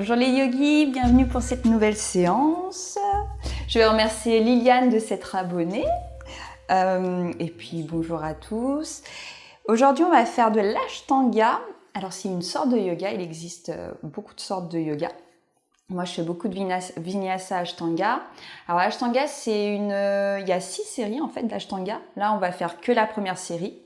Bonjour les yogis, bienvenue pour cette nouvelle séance. Je vais remercier Liliane de s'être abonnée. Et puis bonjour à tous. Aujourd'hui, on va faire de l'Ashtanga. Alors, c'est une sorte de yoga, il existe beaucoup de sortes de yoga. Moi, je fais beaucoup de Vinyasa Ashtanga. Alors, Ashtanga, il y a 6 séries en fait d'Ashtanga. Là, on va faire que la première série.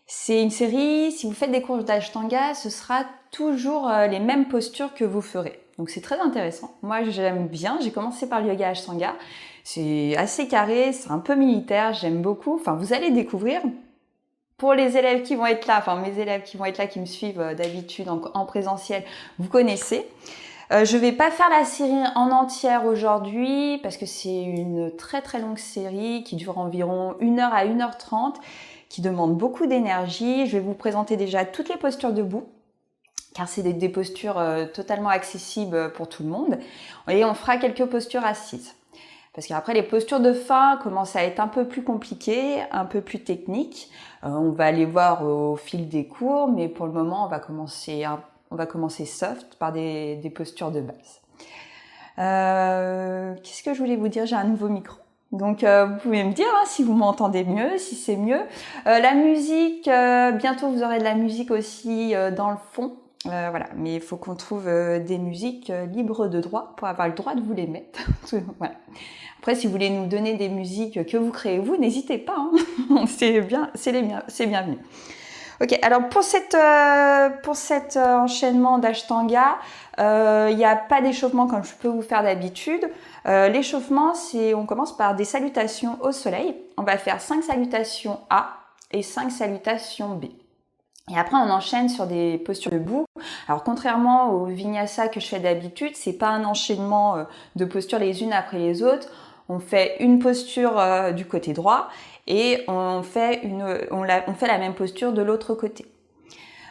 C'est une série, si vous faites des cours d'Ashtanga, ce sera toujours les mêmes postures que vous ferez. Donc c'est très intéressant. Moi j'aime bien, j'ai commencé par le yoga Ashtanga. C'est assez carré, c'est un peu militaire, j'aime beaucoup. Enfin, vous allez découvrir. Pour les élèves qui vont être là, enfin mes élèves qui vont être là, qui me suivent d'habitude en présentiel, vous connaissez. Je vais pas faire la série en entière aujourd'hui parce que c'est une très très longue série qui dure environ 1 heure à 1h30, qui demande beaucoup d'énergie. Je vais vous présenter déjà toutes les postures debout, car c'est des postures totalement accessibles pour tout le monde. Et on fera quelques postures assises. Parce qu'après, les postures de fin commencent à être un peu plus compliquées, un peu plus techniques. On va aller voir au fil des cours, mais pour le moment, on va commencer soft par des postures de base. Qu'est-ce que je voulais vous dire? J'ai un nouveau micro. Donc vous pouvez me dire si vous m'entendez mieux, si c'est mieux. La musique, bientôt vous aurez de la musique aussi dans le fond. Voilà, mais il faut qu'on trouve des musiques libres de droit pour avoir le droit de vous les mettre. Voilà. Après, si vous voulez nous donner des musiques que vous créez vous, n'hésitez pas. C'est bienvenu. Ok, alors pour cet enchaînement d'Ashtanga, il n'y a pas d'échauffement comme je peux vous faire d'habitude. L'échauffement, on commence par des salutations au soleil. On va faire 5 salutations A et 5 salutations B. Et après, on enchaîne sur des postures debout. Alors, contrairement au vinyasa que je fais d'habitude, c'est pas un enchaînement de postures les unes après les autres. On fait une posture du côté droit et on fait la même posture de l'autre côté.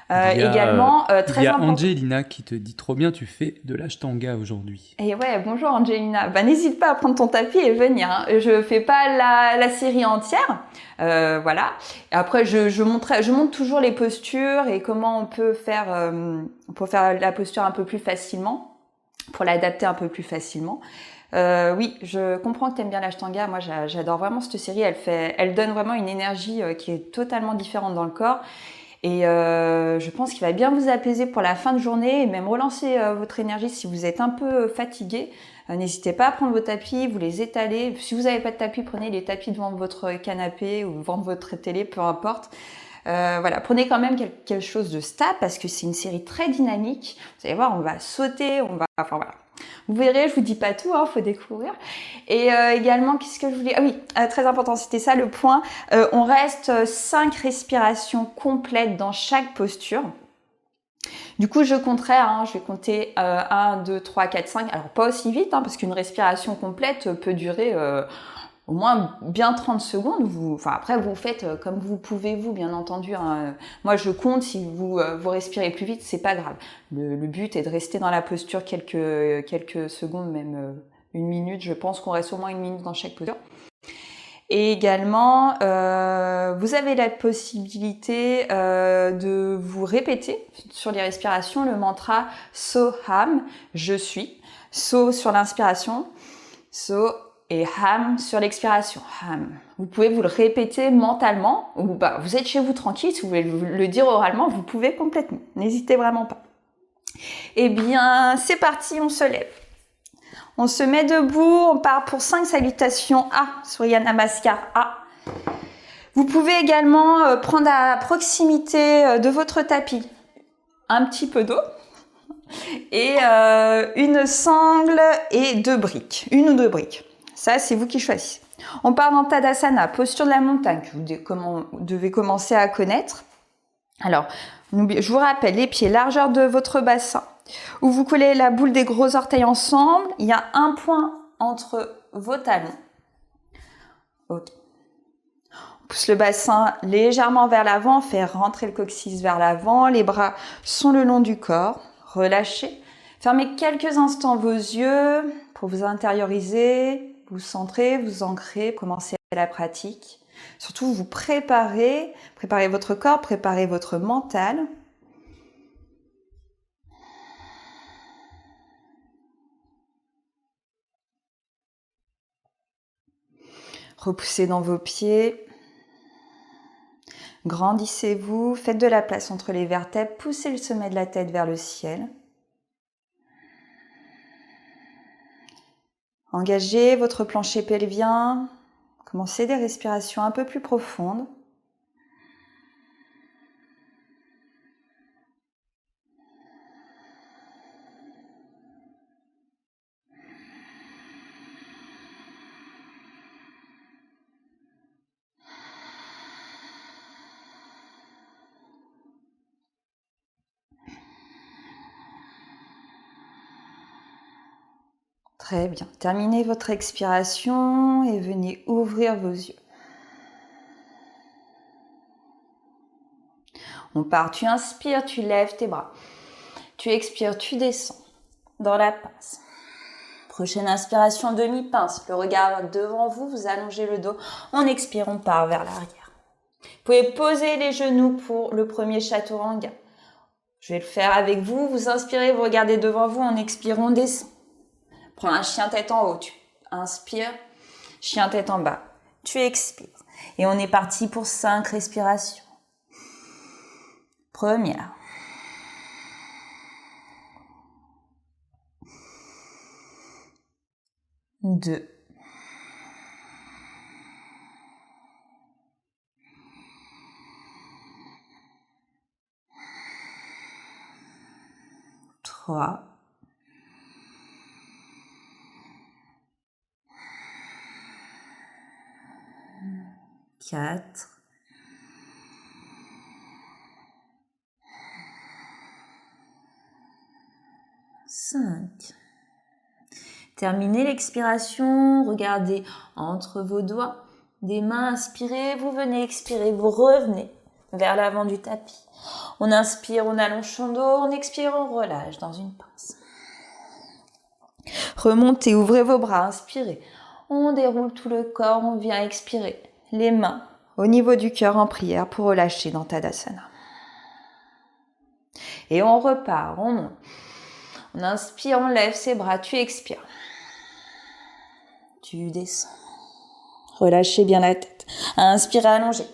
Également, très important. Il y a Angelina qui te dit trop bien, tu fais de l'Ashtanga aujourd'hui. Et ouais, bonjour Angelina. N'hésite pas à prendre ton tapis et venir. Je fais pas la série entière, voilà. Et après, je montre toujours les postures et comment on peut faire la posture un peu plus facilement, pour l'adapter un peu plus facilement. Oui, je comprends que tu aimes bien l'Ashtanga. Moi, j'adore vraiment cette série. Elle donne vraiment une énergie qui est totalement différente dans le corps. Et je pense qu'il va bien vous apaiser pour la fin de journée et même relancer votre énergie si vous êtes un peu fatigué. N'hésitez pas à prendre vos tapis, vous les étalez. Si vous n'avez pas de tapis, prenez les tapis devant votre canapé ou devant votre télé, peu importe. Voilà, prenez quand même quelque chose de stable parce que c'est une série très dynamique. Vous allez voir, on va sauter, enfin voilà. Vous verrez, je vous dis pas tout, faut découvrir. Et également, qu'est-ce que je voulais... Ah oui, très important, c'était ça le point. On reste 5 respirations complètes dans chaque posture. Du coup, je compterai, je vais compter 1, 2, 3, 4, 5. Alors, pas aussi vite, parce qu'une respiration complète peut durer au moins bien 30 secondes. Après, vous faites comme vous pouvez, bien entendu. Moi, je compte. Si vous respirez plus vite, c'est pas grave. Le but est de rester dans la posture quelques secondes, même 1 minute. Je pense qu'on reste au moins 1 minute dans chaque posture. Et également, vous avez la possibilité de vous répéter sur les respirations le mantra Soham, je suis. So sur l'inspiration, So et Ham sur l'expiration. Ham. Vous pouvez vous le répéter mentalement ou vous êtes chez vous tranquille, si vous voulez le dire oralement, vous pouvez complètement. N'hésitez vraiment pas. Eh bien, c'est parti, on se lève. On se met debout, on part pour 5 salutations A, Surya Namaskar A. Vous pouvez également prendre à proximité de votre tapis un petit peu d'eau et une sangle et 2 briques, 1 ou 2 briques. Ça, c'est vous qui choisissez. On part dans Tadasana, posture de la montagne, que vous devez commencer à connaître. Alors, je vous rappelle, les pieds, largeur de votre bassin, où vous collez la boule des gros orteils ensemble. Il y a un point entre vos talons. Okay. On pousse le bassin légèrement vers l'avant, fait rentrer le coccyx vers l'avant. Les bras sont le long du corps. Relâchez. Fermez quelques instants vos yeux pour vous intérioriser, vous centrer, vous ancrer, commencer la pratique. Surtout, vous préparez votre corps, préparez votre mental. Repoussez dans vos pieds. Grandissez-vous, faites de la place entre les vertèbres, poussez le sommet de la tête vers le ciel. Engagez votre plancher pelvien. Commencez des respirations un peu plus profondes. Très bien. Terminez votre expiration et venez ouvrir vos yeux. On part. Tu inspires, tu lèves tes bras. Tu expires, tu descends dans la pince. Prochaine inspiration, demi-pince. Le regard devant vous, vous allongez le dos. On expire, on part vers l'arrière. Vous pouvez poser les genoux pour le premier chaturanga. Je vais le faire avec vous. Vous inspirez, vous regardez devant vous. On expire, on descend. Prends un chien tête en haut. Tu inspires, chien tête en bas. Tu expires. Et on est parti pour 5 respirations. Première. Deux. Trois. 4, 5. Terminez l'expiration, regardez entre vos doigts, des mains, inspirez, vous venez expirer, vous revenez vers l'avant du tapis. On inspire, on allonge son dos, on expire, on relâche dans une pince. Remontez, ouvrez vos bras, inspirez. On déroule tout le corps, on vient expirer. Les mains au niveau du cœur en prière pour relâcher dans Tadasana. Et on repart, on monte. On inspire, on lève ses bras, tu expires. Tu descends. Relâchez bien la tête. Inspirez, allongez.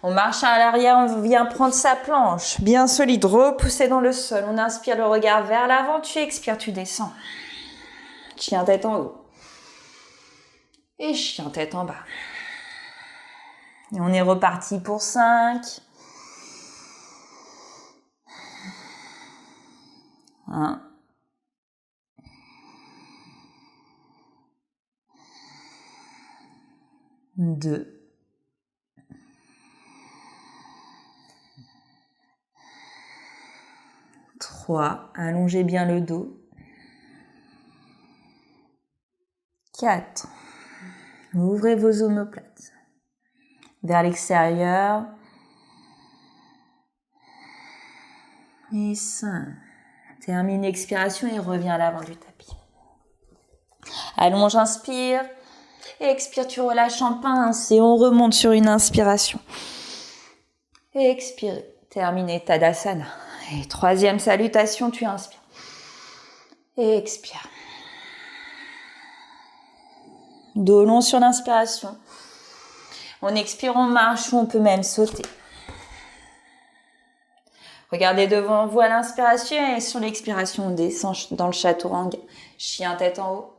On marche à l'arrière, on vient prendre sa planche. Bien solide, repoussez dans le sol. On inspire le regard vers l'avant, tu expires, tu descends. Chien tête en haut. Et chien tête en bas. Et on est reparti pour 5. 1. 2. 3. Allongez bien le dos. 4. Ouvrez vos omoplates vers l'extérieur. Et 5. Termine l'expiration et reviens à l'avant du tapis. Allonge, inspire. Et expire, tu relâches en pince et on remonte sur une inspiration. Et expire. Terminez Tadasana. Et 3e salutation, tu inspires. Et expire. Dos long sur l'inspiration. On expire, on marche ou on peut même sauter. Regardez devant vous à l'inspiration et sur l'expiration, on descend dans le chaturanga. Chien tête en haut.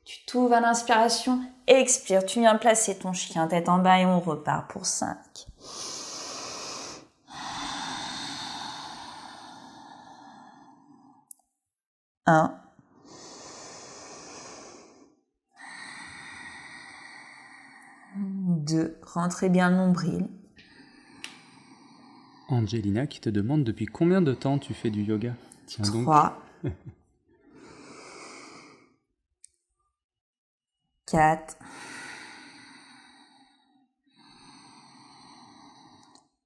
Tu t'ouvres à l'inspiration. Expire, tu viens placer ton chien tête en bas et on repart pour 5. 1. 2. Rentrez bien le nombril. Angelina qui te demande depuis combien de temps tu fais du yoga. Tiens 3. 4.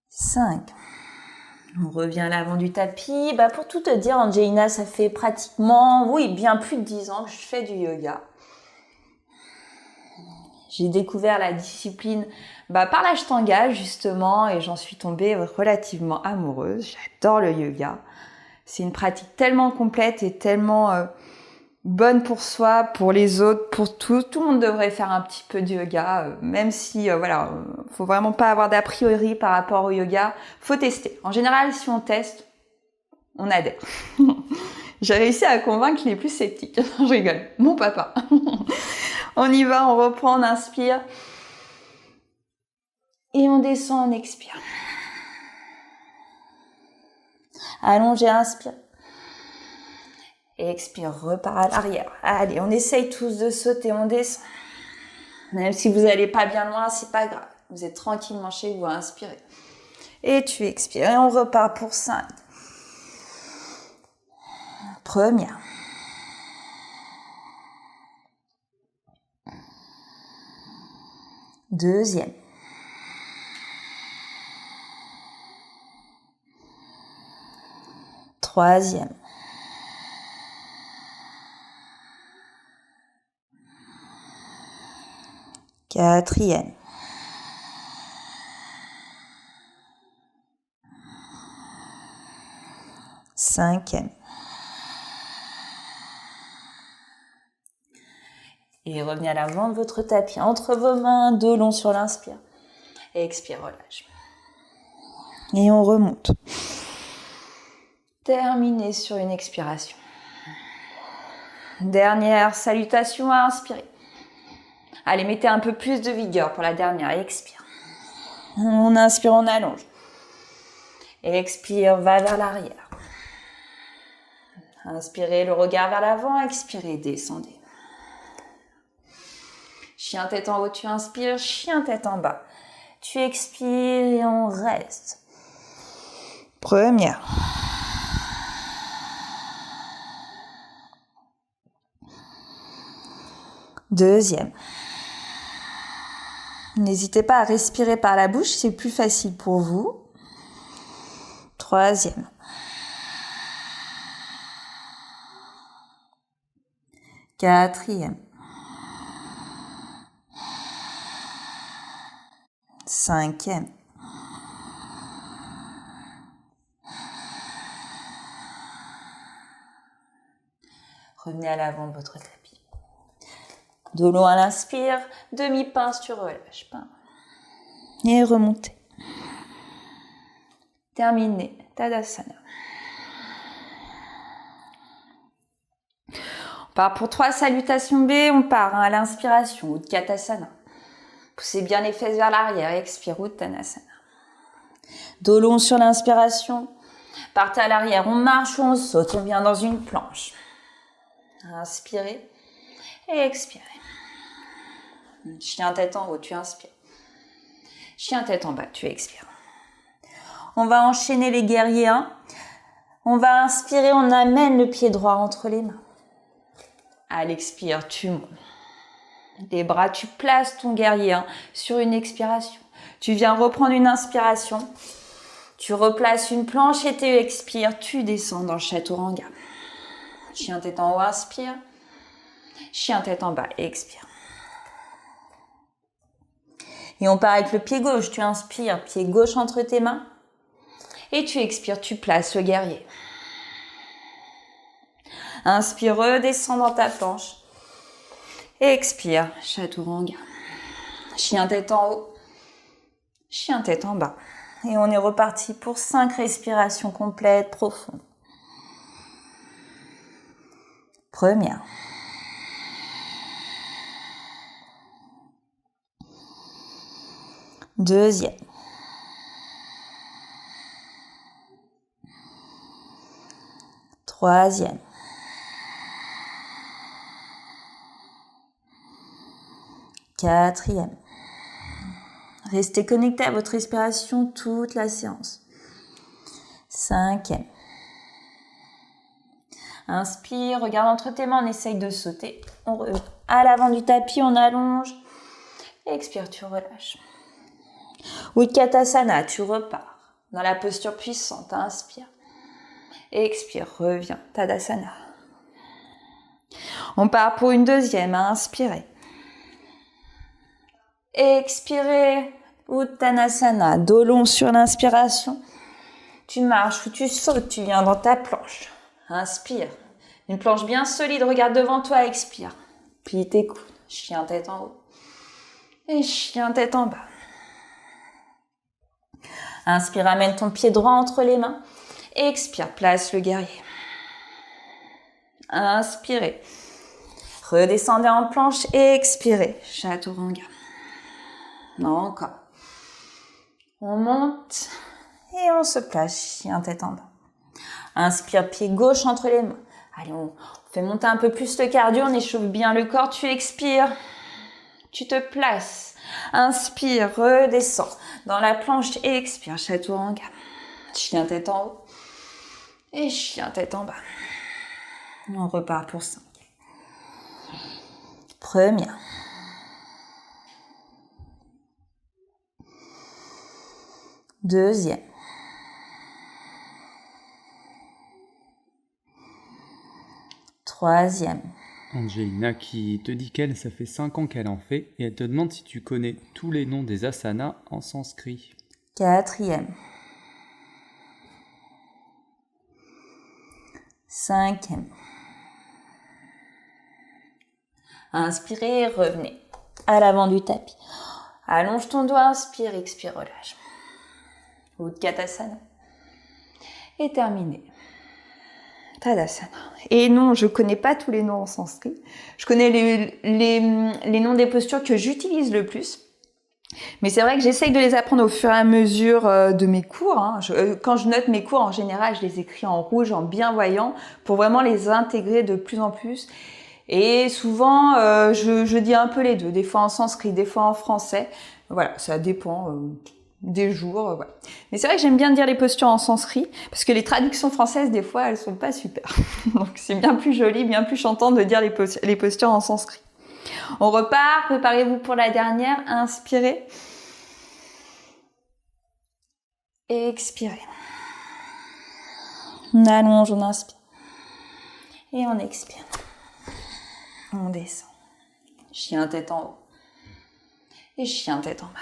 5. On revient à l'avant du tapis. Pour tout te dire, Angelina, ça fait pratiquement, bien plus de 10 ans que je fais du yoga. J'ai découvert la discipline par l'Ashtanga, justement, et j'en suis tombée relativement amoureuse. J'adore le yoga. C'est une pratique tellement complète et tellement bonne pour soi, pour les autres, pour tout. Tout le monde devrait faire un petit peu de yoga, même si, faut vraiment pas avoir d'a priori par rapport au yoga. Faut tester. En général, si on teste, on adhère. J'ai réussi à convaincre les plus sceptiques. Je rigole. Mon papa. On y va, on reprend, on inspire. Et on descend, on expire. Allongez, inspire. Et expire, repart à l'arrière. Allez, on essaye tous de sauter, on descend. Même si vous n'allez pas bien loin, c'est pas grave. Vous êtes tranquillement chez vous, inspirez. Et tu expires, et on repart pour 5. Première. Deuxième. Troisième. Quatrième. Cinquième. Et revenez à l'avant de votre tapis, entre vos mains, dos long sur l'inspire. Et expire, relâche. Et on remonte. Terminez sur une expiration. Dernière salutation à inspirer. Allez, mettez un peu plus de vigueur pour la dernière. Expire. On inspire, on allonge. Expire, va vers l'arrière. Inspirez, le regard vers l'avant. Expirez, descendez. Chien tête en haut, tu inspires. Chien tête en bas. Tu expires et on reste. Première. Deuxième. N'hésitez pas à respirer par la bouche, c'est plus facile pour vous. Troisième. Quatrième. Cinquième. Revenez à l'avant de votre tapis. De l'eau à l'inspire, demi-pince, tu relâches. Pince. Et remontez. Terminez, Tadasana. On part pour 3 salutations B, on part à l'inspiration, Utkatasana. Poussez bien les fesses vers l'arrière, expire, Uttanasana. Dos long sur l'inspiration, partez à l'arrière, on marche ou on saute, on vient dans une planche. Inspirez et expirez. Chien tête en haut, tu inspires. Chien tête en bas, tu expires. On va enchaîner les guerriers 1. On va inspirer, on amène le pied droit entre les mains. À l'expire, tu montes. Les bras, tu places ton guerrier 1 sur une expiration. Tu viens reprendre une inspiration. Tu replaces une planche et tu expires. Tu descends dans le chaturanga. Chien tête en haut, inspire. Chien tête en bas, expire. Et on part avec le pied gauche. Tu inspires, pied gauche entre tes mains. Et tu expires, tu places le guerrier. Inspire, redescends dans ta planche. Expire, chaturanga. Chien tête en haut. Chien tête en bas. Et on est reparti pour 5 respirations complètes, profondes. Première. Deuxième. Troisième. Quatrième. Restez connecté à votre respiration toute la séance. Cinquième. Inspire, regarde entre tes mains, on essaye de sauter. À l'avant du tapis, on allonge. Expire, tu relâches. Utkatasana, tu repars dans la posture puissante. Inspire. Expire, reviens, Tadasana. On part pour une deuxième, inspirez. Expirez, Uttanasana, dos long sur l'inspiration. Tu marches ou tu sautes, tu viens dans ta planche. Inspire, Une planche bien solide, regarde devant toi, expire. Plie tes coudes, chien tête en haut. Et chien tête en bas. Inspire, amène ton pied droit entre les mains. Expire, place le guerrier. Inspirez. Redescendez en planche et expirez. Chaturanga. Encore. On monte et on se place, chien tête en bas. Inspire, pied gauche entre les mains. Allez, on fait monter un peu plus le cardio, on échauffe bien le corps. Tu expires, tu te places. Inspire, redescends dans la planche et expire, chaturanga. Chien tête en haut et chien tête en bas. On repart pour 5. Première. Deuxième. Troisième. Angelina qui te dit qu'elle, ça fait 5 ans qu'elle en fait, et elle te demande si tu connais tous les noms des asanas en sanskrit. Quatrième. Cinquième. Inspirez, revenez à l'avant du tapis. Allonge ton doigt, inspire, expire, relâche. Utkatasana. Et terminé. Tadasana. Et non, je connais pas tous les noms en sanskrit. Je connais les noms des postures que j'utilise le plus. Mais c'est vrai que j'essaye de les apprendre au fur et à mesure de mes cours. Quand je note mes cours, en général, je les écris en rouge, en bien voyant, pour vraiment les intégrer de plus en plus. Et souvent, je dis un peu les deux, des fois en sanskrit, des fois en français. Voilà, ça dépend des jours. Voilà. Mais c'est vrai que j'aime bien dire les postures en sanskrit, parce que les traductions françaises, des fois, elles sont pas super. Donc c'est bien plus joli, bien plus chantant de dire les postures en sanskrit. On repart, préparez-vous pour la dernière, inspirez. Et expirez. On allonge, on inspire. Et on expire. On descend. Chien tête en haut. Et chien tête en bas.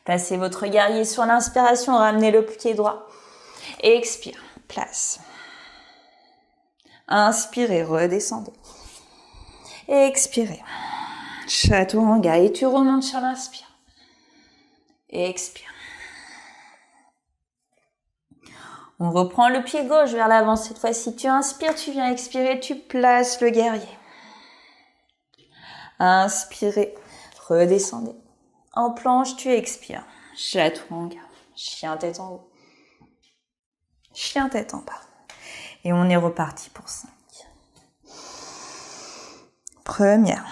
Placez votre guerrier sur l'inspiration, ramenez le pied droit. Et expire, place. Inspirez, redescendez. Et expirez. Chaturanga. Et tu remontes sur l'inspire. Et expire. On reprend le pied gauche vers l'avant. Cette fois-ci, tu inspires, tu viens expirer, tu places le guerrier. Inspirez, redescendez. En planche, tu expires. Chaturanga. Chien tête en haut. Chien tête en bas. Et on est reparti pour 5. Première.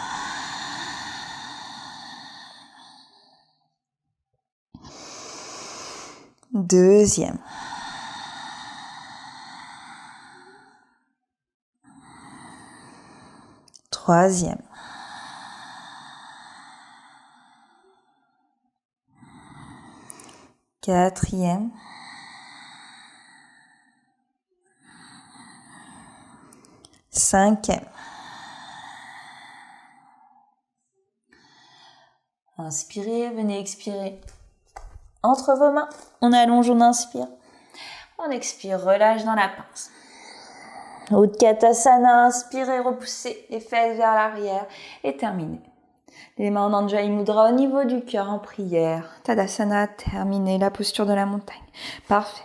Deuxième. Troisième. Quatrième. Cinquième. Inspirez, venez expirer. Entre vos mains, on allonge, on inspire. On expire, relâche dans la pince. Utkatasana, inspirez, repoussez les fesses vers l'arrière et terminez. Les mains en Anjali Mudra au niveau du cœur en prière. Tadasana, terminez la posture de la montagne. Parfait.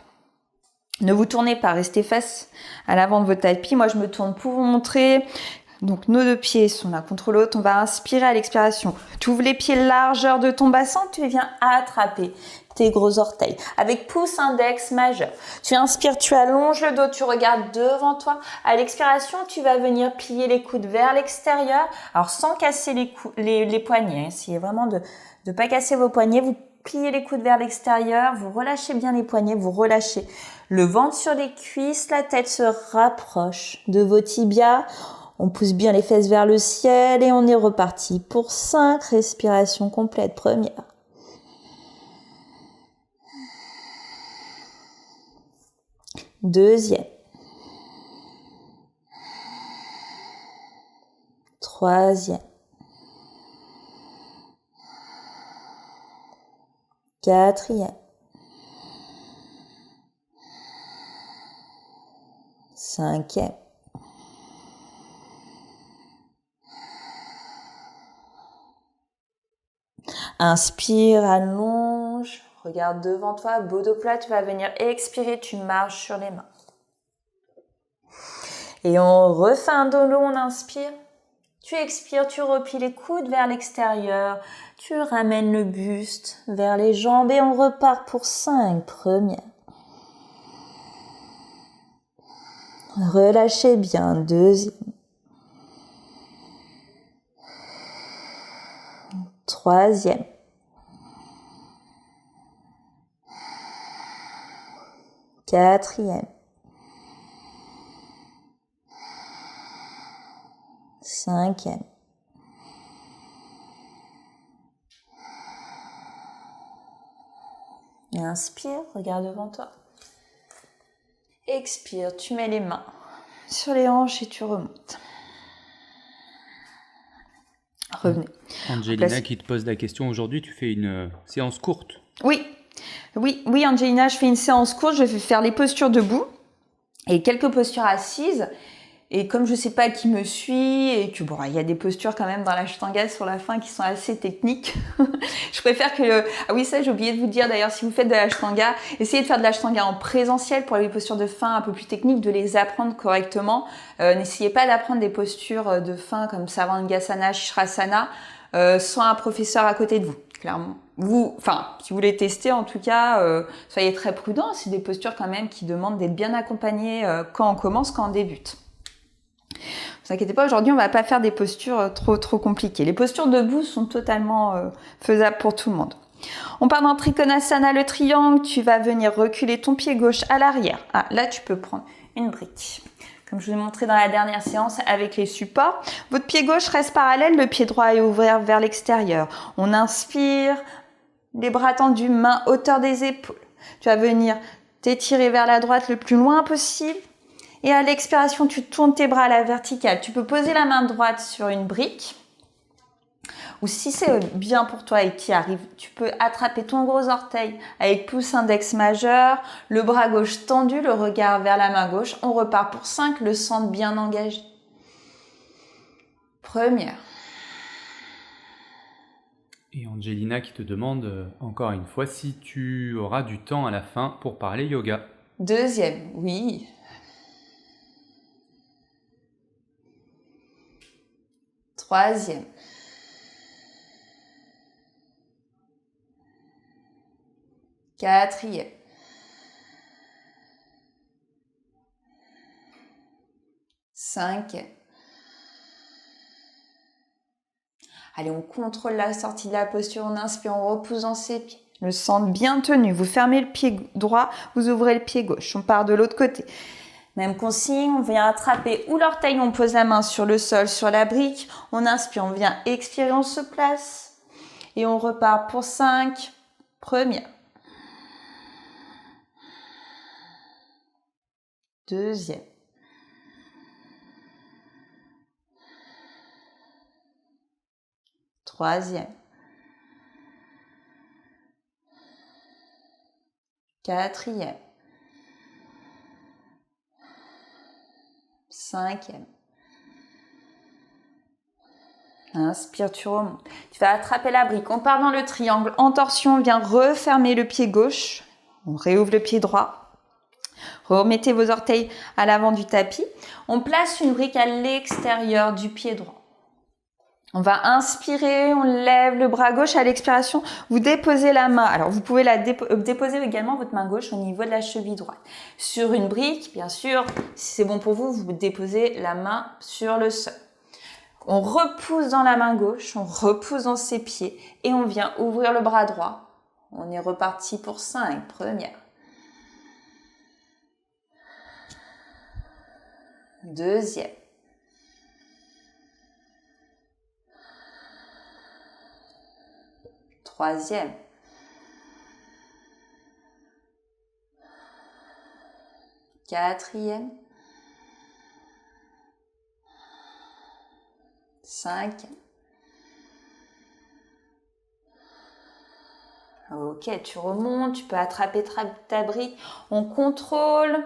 Ne vous tournez pas, restez face à l'avant de votre tapis. Moi, je me tourne pour vous montrer. Donc, nos deux pieds sont l'un contre l'autre. On va inspirer à l'expiration. Tu ouvres les pieds largeur de ton bassin. Tu viens attraper tes gros orteils avec pouce index majeur. Tu inspires, tu allonges le dos, tu regardes devant toi. À l'expiration, tu vas venir plier les coudes vers l'extérieur. Alors, sans casser les poignets. Essayez vraiment de ne pas casser vos poignets. Vous pliez les coudes vers l'extérieur. Vous relâchez bien les poignets. Vous relâchez le ventre sur les cuisses. La tête se rapproche de vos tibias. On pousse bien les fesses vers le ciel et on est reparti pour 5 respirations complètes. Première. Deuxième. Troisième. Quatrième. 5e. Inspire, allonge, regarde devant toi, dos plat, tu vas venir expirer, tu marches sur les mains. Et on refait un dos long, on inspire. Tu expires, tu replies les coudes vers l'extérieur, tu ramènes le buste vers les jambes et on repart pour 5 premières. Relâchez bien, 2e. 3e. 4e. 5e. Inspire, regarde devant toi. Expire, tu mets les mains sur les hanches et tu remontes. Revenez. Angelina qui te pose la question, aujourd'hui tu fais une séance courte. Oui, Angelina, je fais une séance courte, je vais faire les postures debout et quelques postures assises. Et comme je sais pas qui me suit et que bon, il y a des postures quand même dans l'ashtanga sur la fin qui sont assez techniques, je préfère que... Ah oui, ça j'ai oublié de vous dire d'ailleurs, si vous faites de l'ashtanga, essayez de faire de l'ashtanga en présentiel pour les postures de fin un peu plus techniques, de les apprendre correctement. N'essayez pas d'apprendre des postures de fin comme Sarvangasana, Shishrasana sans un professeur à côté de vous, clairement. Si vous voulez tester, en tout cas, soyez très prudents. C'est des postures quand même qui demandent d'être bien accompagnés quand on commence, quand on débute. Ne vous inquiétez pas, aujourd'hui on va pas faire des postures trop compliquées. Les postures debout sont totalement faisables pour tout le monde. On part dans Trikonasana, le triangle, tu vas venir reculer ton pied gauche à l'arrière. Ah, là tu peux prendre une brique. Comme je vous ai montré dans la dernière séance avec les supports, votre pied gauche reste parallèle, le pied droit est ouvert vers l'extérieur. On inspire, les bras tendus, main hauteur des épaules. Tu vas venir t'étirer vers la droite le plus loin possible. Et à l'expiration, tu tournes tes bras à la verticale. Tu peux poser la main droite sur une brique. Ou si c'est bien pour toi et qui arrive, tu peux attraper ton gros orteil avec pouce index majeur, le bras gauche tendu, le regard vers la main gauche. On repart pour 5, le centre bien engagé. Première. Et Angelina qui te demande encore une fois si tu auras du temps à la fin pour parler yoga. Deuxième, oui. Troisième. Quatrième. Cinquième. Allez, on contrôle la sortie de la posture, on inspire, on repousse dans ses pieds. Le centre bien tenu, vous fermez le pied droit, vous ouvrez le pied gauche. On part de l'autre côté. Même consigne, on vient attraper ou l'orteil, on pose la main sur le sol, sur la brique. On inspire, on vient expirer, on se place. Et on repart pour 5. Première. Deuxième. Troisième. Quatrième. Cinquième. Inspire, tu remontes. Tu vas attraper la brique. On part dans le triangle. En torsion, on vient refermer le pied gauche. On réouvre le pied droit. Remettez vos orteils à l'avant du tapis. On place une brique à l'extérieur du pied droit. On va inspirer, on lève le bras gauche à l'expiration. Vous déposez la main. Alors, vous pouvez déposer également votre main gauche au niveau de la cheville droite. Sur une brique, bien sûr, si c'est bon pour vous, vous déposez la main sur le sol. On repousse dans la main gauche, on repousse dans ses pieds et on vient ouvrir le bras droit. On est reparti pour 5. Première. Deuxième. Troisième. Quatrième. 5. Ok, tu remontes, tu peux attraper ta brique. On contrôle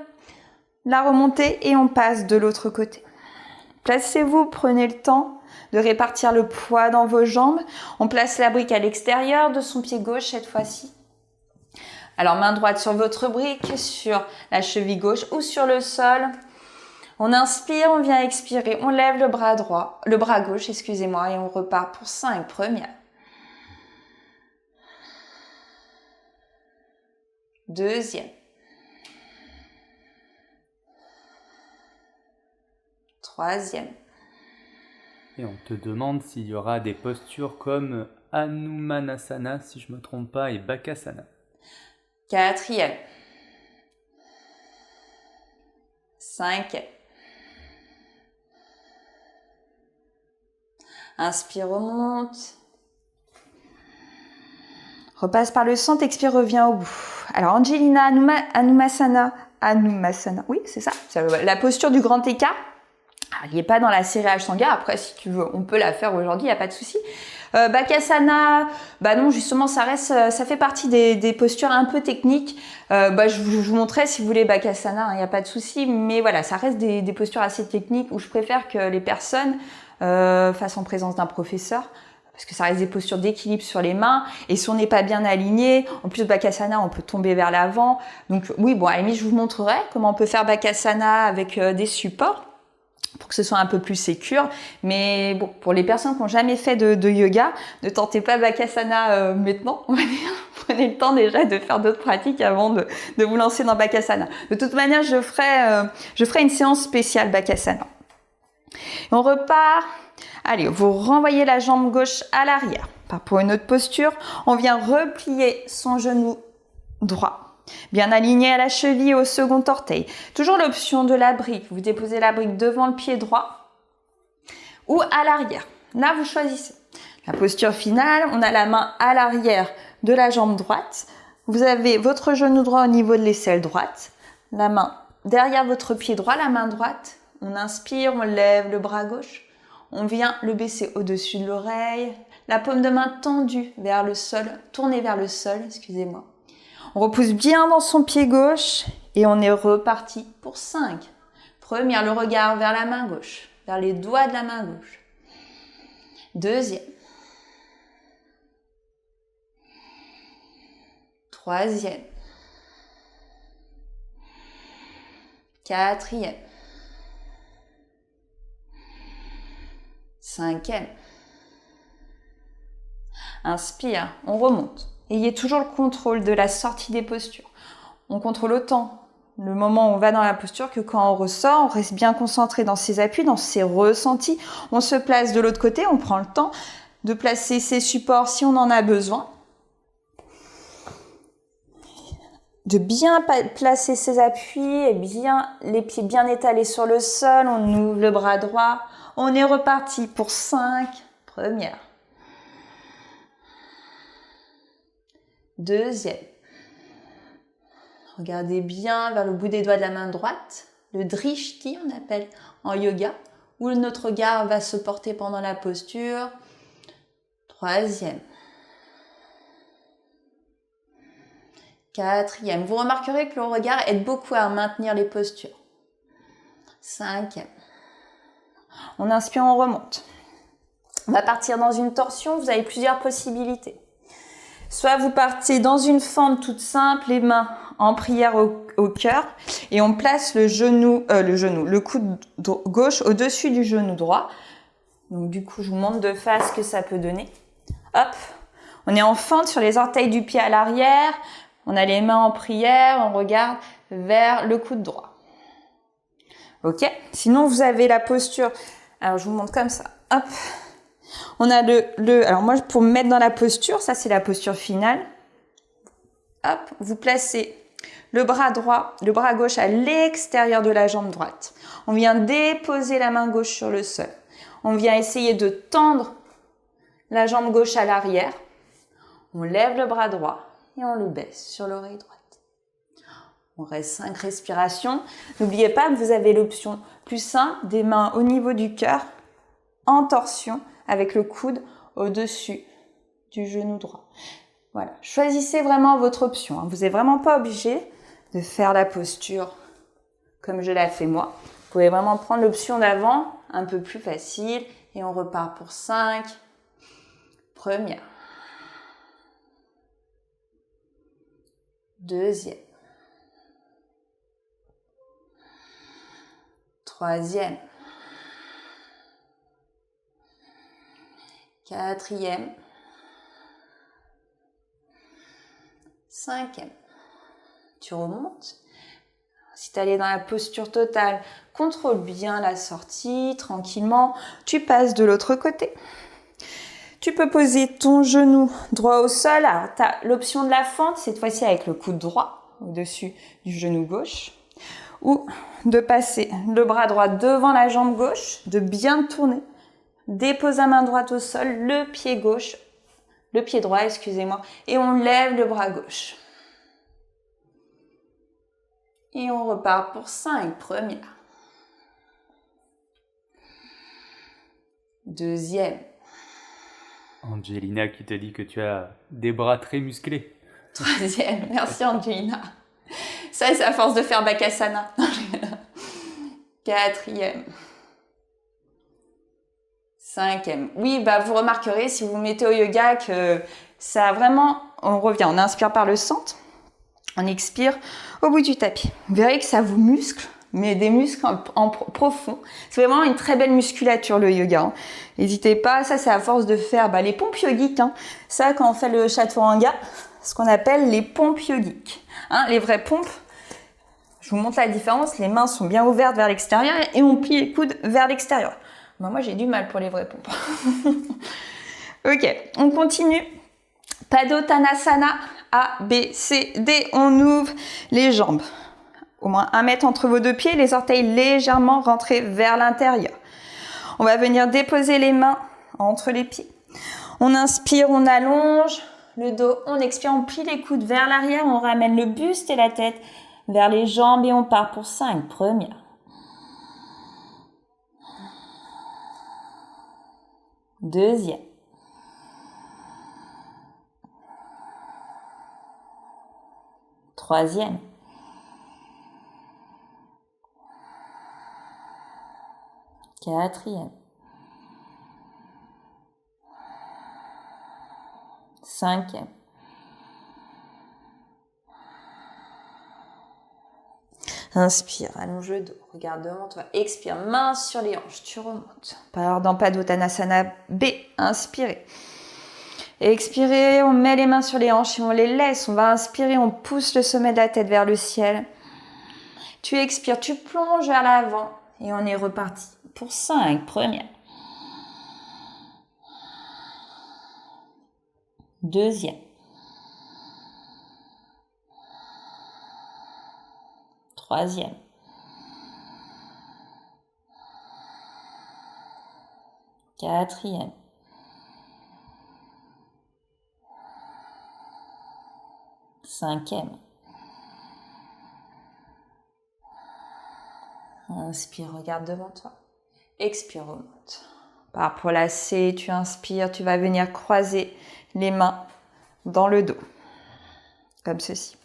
la remontée et on passe de l'autre côté. Placez-vous, prenez le temps de répartir le poids dans vos jambes. On place la brique à l'extérieur de son pied gauche cette fois-ci. Alors main droite sur votre brique, sur la cheville gauche ou sur le sol. On inspire, on vient expirer, on lève le bras droit, le bras gauche, excusez-moi, et on repart pour 5 premières. Deuxième. Troisième. Et on te demande s'il y aura des postures comme Hanumanasana, si je ne me trompe pas, et Bakasana. Quatrième. Cinquième. Inspire, remonte. Repasse par le centre, expire, reviens au bout. Alors, Angelina, Hanumasana, oui, c'est ça, c'est la posture du grand écart. Alors, il n'est pas dans la série Ashtanga. Après, si tu veux, on peut la faire aujourd'hui, il n'y a pas de souci. Bakasana, bah non, justement, ça fait partie des postures un peu techniques. Je vous montrerai si vous voulez Bakasana, il n'y a pas de souci. Mais voilà, ça reste des postures assez techniques où je préfère que les personnes fassent en présence d'un professeur. Parce que ça reste des postures d'équilibre sur les mains. Et si on n'est pas bien aligné, en plus de Bakasana, on peut tomber vers l'avant. Donc oui, bon, à la limite, je vous montrerai comment on peut faire Bakasana avec des supports pour que ce soit un peu plus sécure. Mais bon, pour les personnes qui n'ont jamais fait de yoga, ne tentez pas Bakasana maintenant, on va dire. Prenez le temps déjà de faire d'autres pratiques avant de vous lancer dans Bakasana. De toute manière, je ferai une séance spéciale Bakasana. On repart. Allez, vous renvoyez la jambe gauche à l'arrière. Pour une autre posture, on vient replier son genou droit. Bien aligné à la cheville et au second orteil. Toujours l'option de la brique. Vous déposez la brique devant le pied droit ou à l'arrière. Là, vous choisissez. La posture finale, on a la main à l'arrière de la jambe droite. Vous avez votre genou droit au niveau de l'aisselle droite. La main derrière votre pied droit, la main droite. On inspire, on lève le bras gauche. On vient le baisser au-dessus de l'oreille. La paume de main tendue vers le sol, tournée vers le sol, excusez-moi. On repousse bien dans son pied gauche et on est reparti pour 5. Première, le regard vers la main gauche, vers les doigts de la main gauche. Deuxième. Troisième. Quatrième. Cinquième. Inspire, on remonte. Ayez toujours le contrôle de la sortie des postures. On contrôle autant le moment où on va dans la posture que quand on ressort, on reste bien concentré dans ses appuis, dans ses ressentis. On se place de l'autre côté, on prend le temps de placer ses supports si on en a besoin. De bien placer ses appuis et les pieds bien étalés sur le sol. On ouvre le bras droit. On est reparti pour 5 premières. Deuxième. Regardez bien vers le bout des doigts de la main droite, le drishti on appelle en yoga, où notre regard va se porter pendant la posture. Troisième. Quatrième. Vous remarquerez que le regard aide beaucoup à maintenir les postures. Cinquième. On inspire, on remonte. On va partir dans une torsion, vous avez plusieurs possibilités. Soit vous partez dans une fente toute simple, les mains en prière au cœur, et on place le coude gauche au-dessus du genou droit. Donc du coup, je vous montre de face ce que ça peut donner. Hop, on est en fente sur les orteils du pied à l'arrière, on a les mains en prière, on regarde vers le coude droit. Ok, sinon vous avez la posture, alors je vous montre comme ça, hop. On a alors moi pour me mettre dans la posture, ça c'est la posture finale. Hop, vous placez le bras droit, le bras gauche à l'extérieur de la jambe droite. On vient déposer la main gauche sur le sol. On vient essayer de tendre la jambe gauche à l'arrière. On lève le bras droit et on le baisse sur l'oreille droite. On reste 5 respirations. N'oubliez pas que vous avez l'option plus simple des mains au niveau du cœur, en torsion, avec le coude au-dessus du genou droit. Voilà, choisissez vraiment votre option. Vous n'êtes vraiment pas obligé de faire la posture comme je l'ai fait moi. Vous pouvez vraiment prendre l'option d'avant, un peu plus facile. Et on repart pour 5. Première. Deuxième. Troisième. Quatrième. Cinquième. Tu remontes. Si tu allais dans la posture totale, contrôle bien la sortie, tranquillement. Tu passes de l'autre côté. Tu peux poser ton genou droit au sol. Alors, tu as l'option de la fente, cette fois-ci avec le coude droit au-dessus du genou gauche. Ou de passer le bras droit devant la jambe gauche, de bien tourner. Dépose la main droite au sol, le pied droit, excusez-moi, et on lève le bras gauche. Et on repart pour 5. Première. Deuxième. Angelina qui te dit que tu as des bras très musclés. Troisième. Merci Angelina. Ça, c'est à force de faire Bakasana. Quatrième. Cinquième. Oui, vous remarquerez si vous vous mettez au yoga que ça vraiment, on revient, on inspire par le centre, on expire au bout du tapis. Vous verrez que ça vous muscle, mais des muscles en profond. C'est vraiment une très belle musculature le yoga. N'hésitez pas, ça c'est à force de faire les pompes yogiques. Ça, quand on fait le chaturanga, ce qu'on appelle les pompes yogiques. Les vraies pompes, je vous montre la différence, les mains sont bien ouvertes vers l'extérieur et on plie les coudes vers l'extérieur. Moi j'ai du mal pour les vraies pompes. Ok, on continue. Padottanasana, A, B, C, D. On ouvre les jambes. Au moins 1 mètre entre vos deux pieds, les orteils légèrement rentrés vers l'intérieur. On va venir déposer les mains entre les pieds. On inspire, on allonge le dos. On expire, on plie les coudes vers l'arrière. On ramène le buste et la tête vers les jambes et on part pour 5. Première. Deuxième. Troisième. Quatrième. Cinquième. Inspire, allonge le dos, regarde devant toi. Expire, main sur les hanches, tu remontes. Alors dans Padottanasana B, inspirez. Expirez, on met les mains sur les hanches et on les laisse. On va inspirer, on pousse le sommet de la tête vers le ciel. Tu expires, tu plonges vers l'avant et on est reparti pour 5. Première. Deuxième. Troisième. Quatrième. Cinquième. Inspire, regarde devant toi. Expire, remonte. Par pour la C, tu inspires, tu vas venir croiser les mains dans le dos. Comme ceci.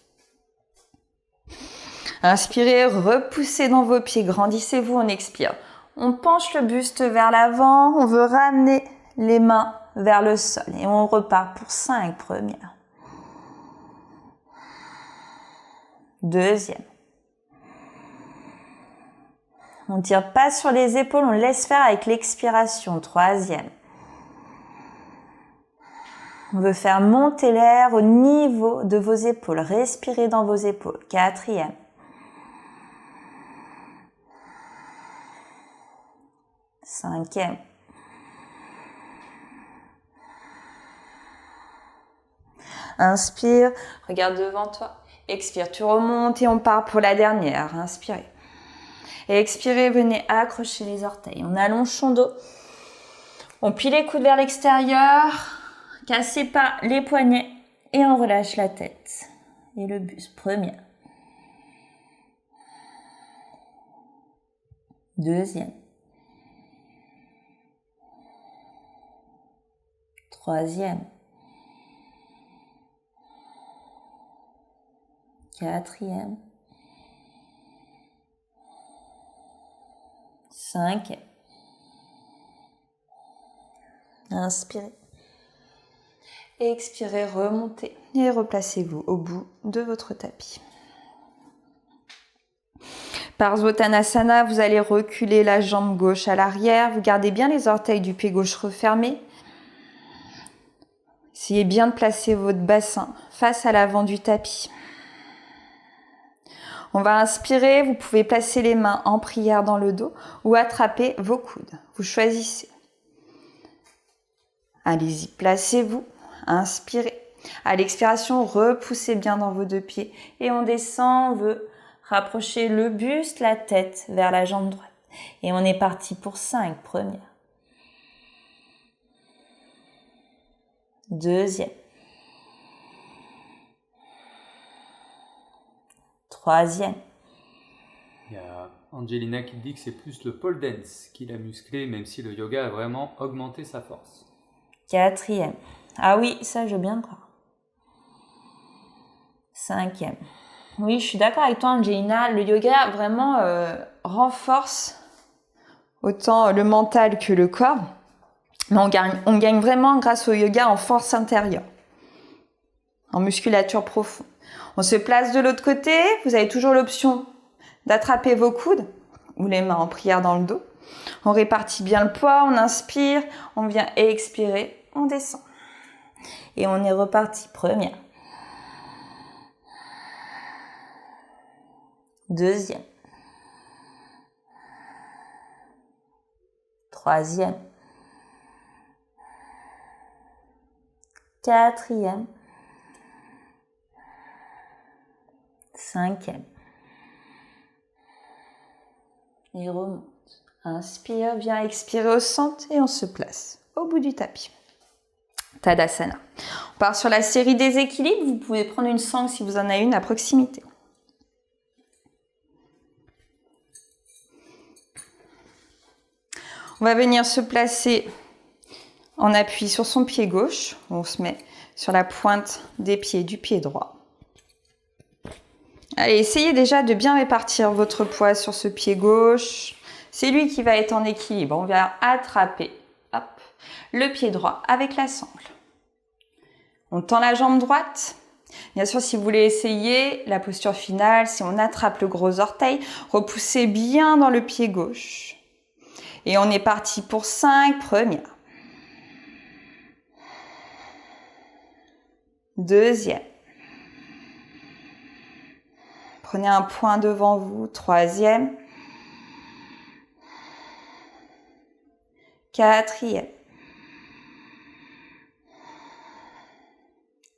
Inspirez, repoussez dans vos pieds, grandissez-vous, on expire. On penche le buste vers l'avant, on veut ramener les mains vers le sol et on repart pour 5 premières. Deuxième. On ne tire pas sur les épaules, on laisse faire avec l'expiration. Troisième. On veut faire monter l'air au niveau de vos épaules. Respirez dans vos épaules. Quatrième. Cinquième. Inspire, regarde devant toi. Expire, tu remontes et on part pour la dernière. Inspirez. Et expirez, venez accrocher les orteils. On allonge son dos. On plie les coudes vers l'extérieur. Cassez pas les poignets. Et on relâche la tête. Et le buste. Première. Deuxième. Troisième. Quatrième. 5e. Inspirez. Expirez, remontez et replacez-vous au bout de votre tapis. Parsvottanasana, vous allez reculer la jambe gauche à l'arrière. Vous gardez bien les orteils du pied gauche refermés. Essayez bien de placer votre bassin face à l'avant du tapis. On va inspirer, vous pouvez placer les mains en prière dans le dos ou attraper vos coudes. Vous choisissez. Allez-y, placez-vous, inspirez. À l'expiration, repoussez bien dans vos deux pieds et on descend, on veut rapprocher le buste, la tête vers la jambe droite. Et on est parti pour 5 premières. 2e. 3e. Il y a Angelina qui dit que c'est plus le pole dance qui l'a musclé, même si le yoga a vraiment augmenté sa force. 4e. Ah oui, ça je veux bien croire. 5e. Oui, je suis d'accord avec toi, Angelina. Le yoga vraiment renforce autant le mental que le corps. Mais on gagne vraiment grâce au yoga en force intérieure, en musculature profonde. On se place de l'autre côté. Vous avez toujours l'option d'attraper vos coudes ou les mains en prière dans le dos. On répartit bien le poids, on inspire, on vient expirer, on descend. Et on est reparti. Première. 2e. 3e. 4e. 5e. Et remonte. Inspire, viens expirer au centre et on se place au bout du tapis. Tadasana. On part sur la série des équilibres. Vous pouvez prendre une sangle si vous en avez une à proximité. On va venir se placer en appui sur son pied gauche. On se met sur la pointe des pieds du pied droit. Allez, essayez déjà de bien répartir votre poids sur ce pied gauche. C'est lui qui va être en équilibre. On va attraper le pied droit avec la sangle. On tend la jambe droite. Bien sûr, si vous voulez essayer la posture finale, si on attrape le gros orteil, repoussez bien dans le pied gauche. Et on est parti pour 5 premières. 2e. Prenez un point devant vous. 3e. 4e.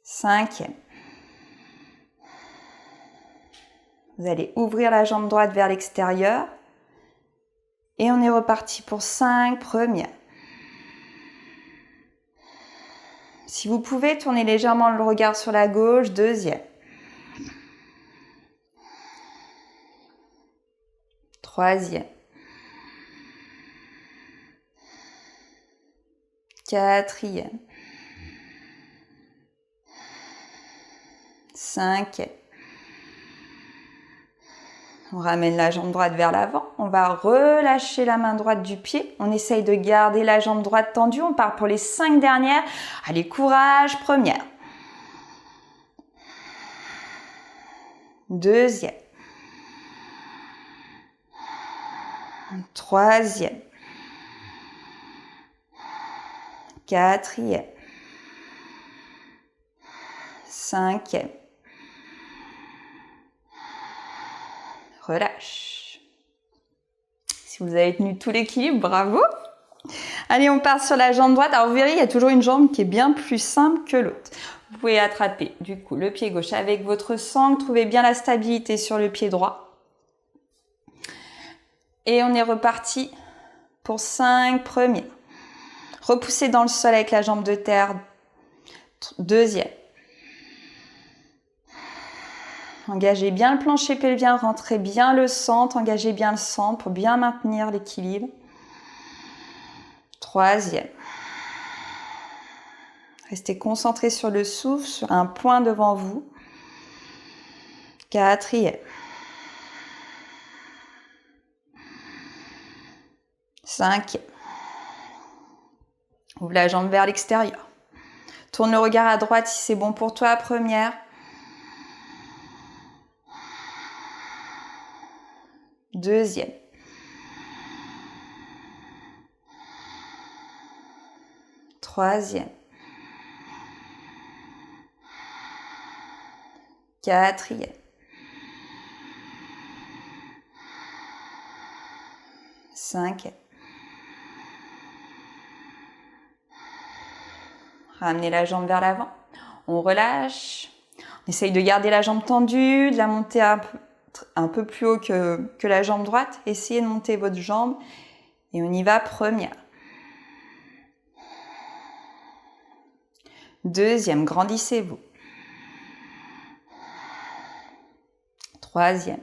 5e. Vous allez ouvrir la jambe droite vers l'extérieur. Et on est reparti pour 5 premières. Si vous pouvez, tournez légèrement le regard sur la gauche. 2e. 3e. 4e. 5e. On ramène la jambe droite vers l'avant. On va relâcher la main droite du pied. On essaye de garder la jambe droite tendue. On part pour les 5 dernières. Allez, courage. Première. 2e. 3e. 4e. 5e. Relâche. Si vous avez tenu tout l'équilibre, bravo. Allez, on part sur la jambe droite. Alors, vous verrez, il y a toujours une jambe qui est bien plus simple que l'autre. Vous pouvez attraper, du coup, le pied gauche avec votre sangle. Trouvez bien la stabilité sur le pied droit. Et on est reparti pour 5 premières. Repoussez dans le sol avec la jambe de terre. 2e. Engagez bien le plancher pelvien, rentrez bien le centre, engagez bien le centre pour bien maintenir l'équilibre. 3e. Restez concentré sur le souffle, sur un point devant vous. 4e. 5e. Ouvre la jambe vers l'extérieur. Tourne le regard à droite si c'est bon pour toi, 1re. 2e. 3e. 4e. 5e. Ramenez la jambe vers l'avant. On relâche. On essaye de garder la jambe tendue, de la monter un peu plus haut que la jambe droite. Essayez de monter votre jambe. Et on y va, 1re. 2e, grandissez-vous. 3e.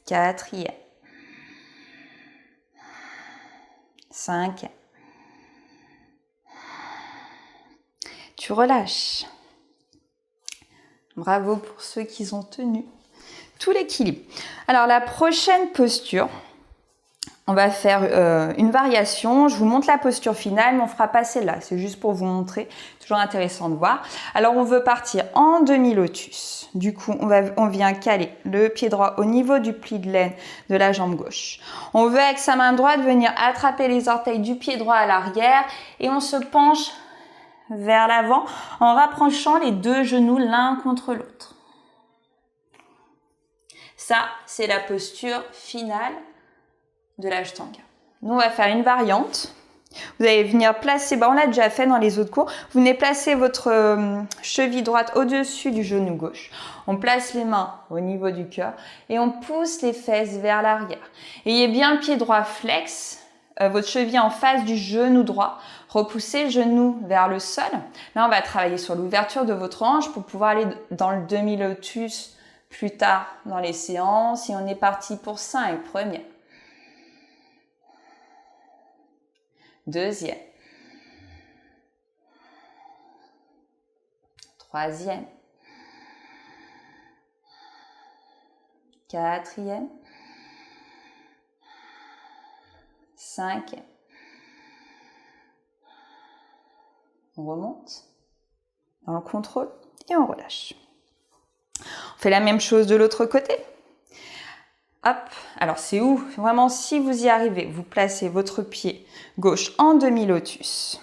4e. 5e. Tu relâches. Bravo pour ceux qui ont tenu tout l'équilibre. Alors la prochaine posture, on va faire une variation. Je vous montre la posture finale, mais on ne fera pas celle-là. C'est juste pour vous montrer. Toujours intéressant de voir. Alors on veut partir en demi-lotus. Du coup, on vient caler le pied droit au niveau du pli de laine de la jambe gauche. On veut avec sa main droite venir attraper les orteils du pied droit à l'arrière et on se penche vers l'avant en rapprochant les 2 genoux l'un contre l'autre. Ça, c'est la posture finale de l'Ashtanga. Nous, on va faire une variante. Vous allez venir placer, on l'a déjà fait dans les autres cours, vous venez placer votre cheville droite au-dessus du genou gauche. On place les mains au niveau du cœur et on pousse les fesses vers l'arrière. Ayez bien le pied droit flex, votre cheville en face du genou droit. Repoussez le genou vers le sol. Là, on va travailler sur l'ouverture de votre hanche pour pouvoir aller dans le demi-lotus plus tard dans les séances. Et on est parti pour 5. 1er. 2e. 3e. 4e. 5e. On remonte dans le contrôle et on relâche. On fait la même chose de l'autre côté. Hop, alors c'est où? Vraiment, si vous y arrivez, vous placez votre pied gauche en demi-lotus.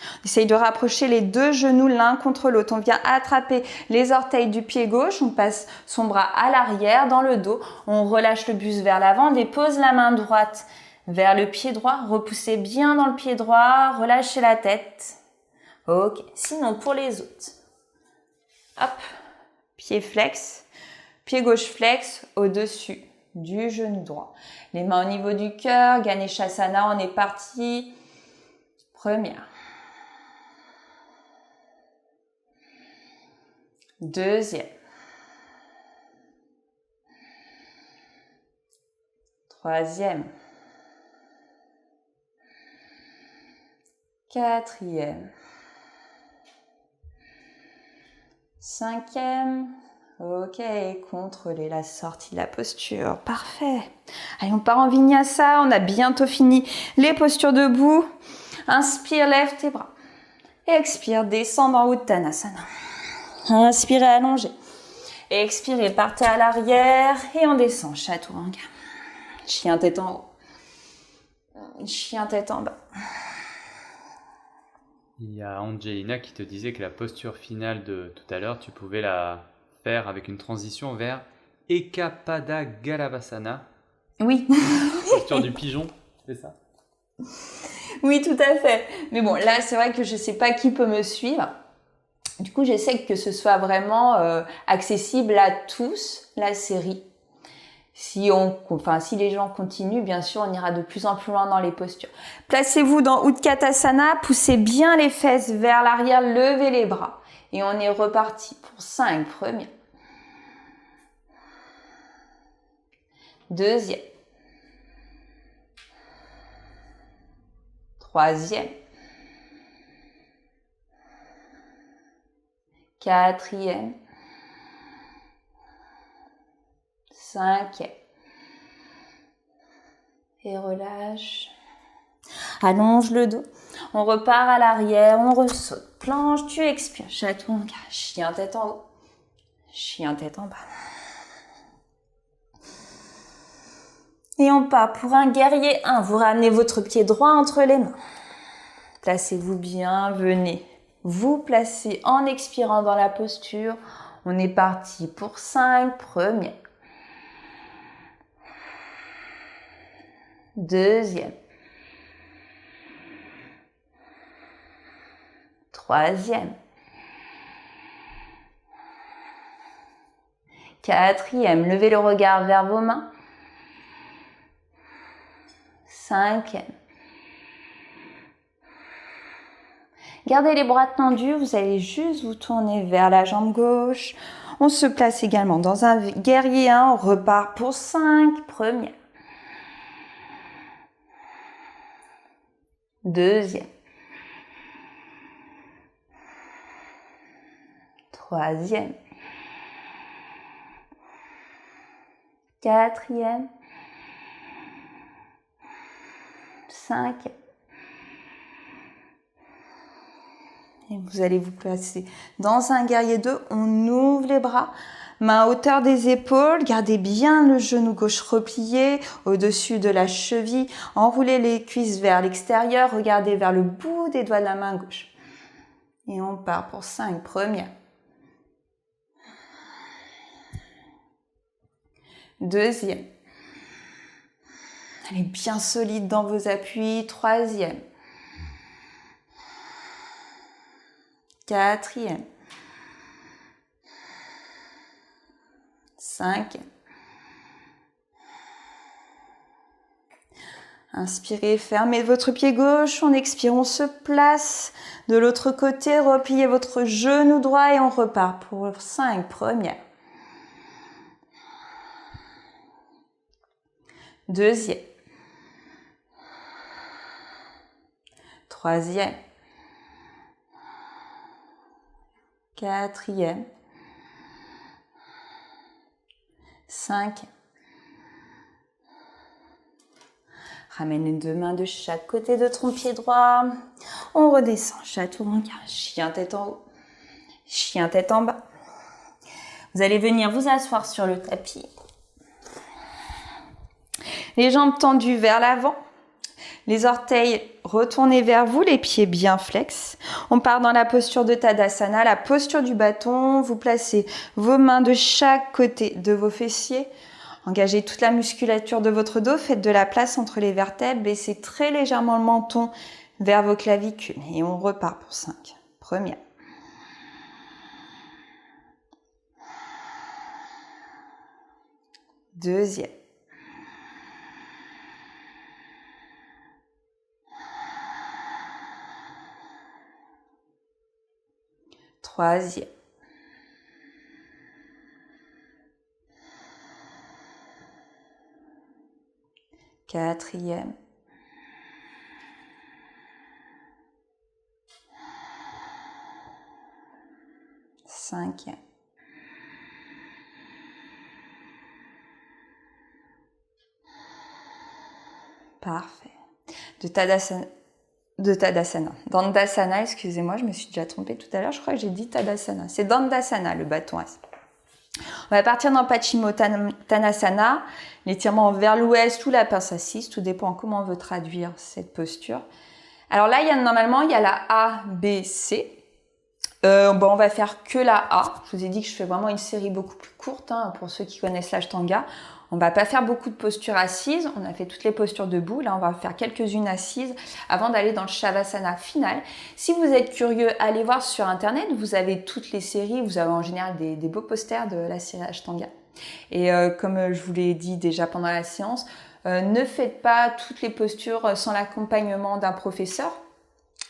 On essaye de rapprocher les 2 genoux l'un contre l'autre. On vient attraper les orteils du pied gauche. On passe son bras à l'arrière, dans le dos. On relâche le buste vers l'avant. On dépose la main droite vers le pied droit. Repoussez bien dans le pied droit. Relâchez la tête. Ok, sinon pour les autres. Hop, pied flex. Pied gauche flex au-dessus du genou droit. Les mains au niveau du cœur. Ganeshasana, on est parti. 1er. 2e. 3e. 4e. 5e. Ok, contrôlez la sortie de la posture. Parfait. Allez, on part en vinyasa. On a bientôt fini les postures debout. Inspire, lève tes bras. Expire, descends dans Uttanasana. Inspirez, allongez. Expirez, partez à l'arrière et on descend. Chaturanga. Chien tête en haut. Chien tête en bas. Il y a Angelina qui te disait que la posture finale de tout à l'heure, tu pouvais la faire avec une transition vers Ekapada Galavasana. Oui. Posture du pigeon, c'est ça? Oui, tout à fait. Mais bon, là, c'est vrai que je ne sais pas qui peut me suivre. Du coup, j'essaie que ce soit vraiment accessible à tous, la série. Si les gens continuent, bien sûr, on ira de plus en plus loin dans les postures. Placez-vous dans Utkatasana, poussez bien les fesses vers l'arrière, levez les bras. Et on est reparti pour 5 premiers. 2e. 3e. 4e. 5e. Et relâche. Allonge le dos. On repart à l'arrière, on ressaute. Planche, tu expires. Chaton, chien tête en haut. Chien tête en bas. Et on part pour un guerrier 1. Vous ramenez votre pied droit entre les mains. Placez-vous bien, venez vous placer en expirant dans la posture. On est parti pour 5 premiers. Deuxième. Troisième. Quatrième. Levez le regard vers vos mains. Cinquième. Gardez les bras tendus, vous allez juste vous tourner vers la jambe gauche. On se place également dans un guerrier 1, on repart pour 5 premières. Deuxième. Troisième. Quatrième. Cinquième. Et vous allez vous placer dans un guerrier 2. On ouvre les bras, main à hauteur des épaules. Gardez bien le genou gauche replié au-dessus de la cheville. Enroulez les cuisses vers l'extérieur. Regardez vers le bout des doigts de la main gauche. Et on part pour 5 premières. Deuxième. Allez bien solide dans vos appuis. Troisième. Quatrième. Cinquième. Inspirez, fermez votre pied gauche. On expire, on se place de l'autre côté. Repliez votre genou droit et on repart pour 5 premières. Deuxième. Troisième. Quatrième. Cinquième. Ramène les deux mains de chaque côté de ton pied droit. On redescend, chaturanga, chien tête en haut, chien tête en bas. Vous allez venir vous asseoir sur le tapis. Les jambes tendues vers l'avant. Les orteils retournés vers vous, les pieds bien flex. On part dans la posture de Tadasana, la posture du bâton. Vous placez vos mains de chaque côté de vos fessiers. Engagez toute la musculature de votre dos. Faites de la place entre les vertèbres. Baissez très légèrement le menton vers vos clavicules. Et on repart pour 5. Première. Deuxième. Troisième. Quatrième. Cinquième. Parfait. Tadasana. Dandasana, excusez-moi, je me suis déjà trompée tout à l'heure, je crois que j'ai dit Tadasana. C'est Dandasana, le bâton assis. On va partir dans Paschimottanasana, l'étirement vers l'ouest ou la pince assise, tout dépend comment on veut traduire cette posture. Alors là, normalement, il y a la A, B, C. On va faire que la A. Je vous ai dit que je fais vraiment une série beaucoup plus courte pour ceux qui connaissent l'Ashtanga. On va pas faire beaucoup de postures assises. On a fait toutes les postures debout. Là, on va faire quelques-unes assises avant d'aller dans le Shavasana final. Si vous êtes curieux, allez voir sur Internet. Vous avez toutes les séries. Vous avez en général des beaux posters de la série Ashtanga. Et comme je vous l'ai dit déjà pendant la séance, ne faites pas toutes les postures sans l'accompagnement d'un professeur.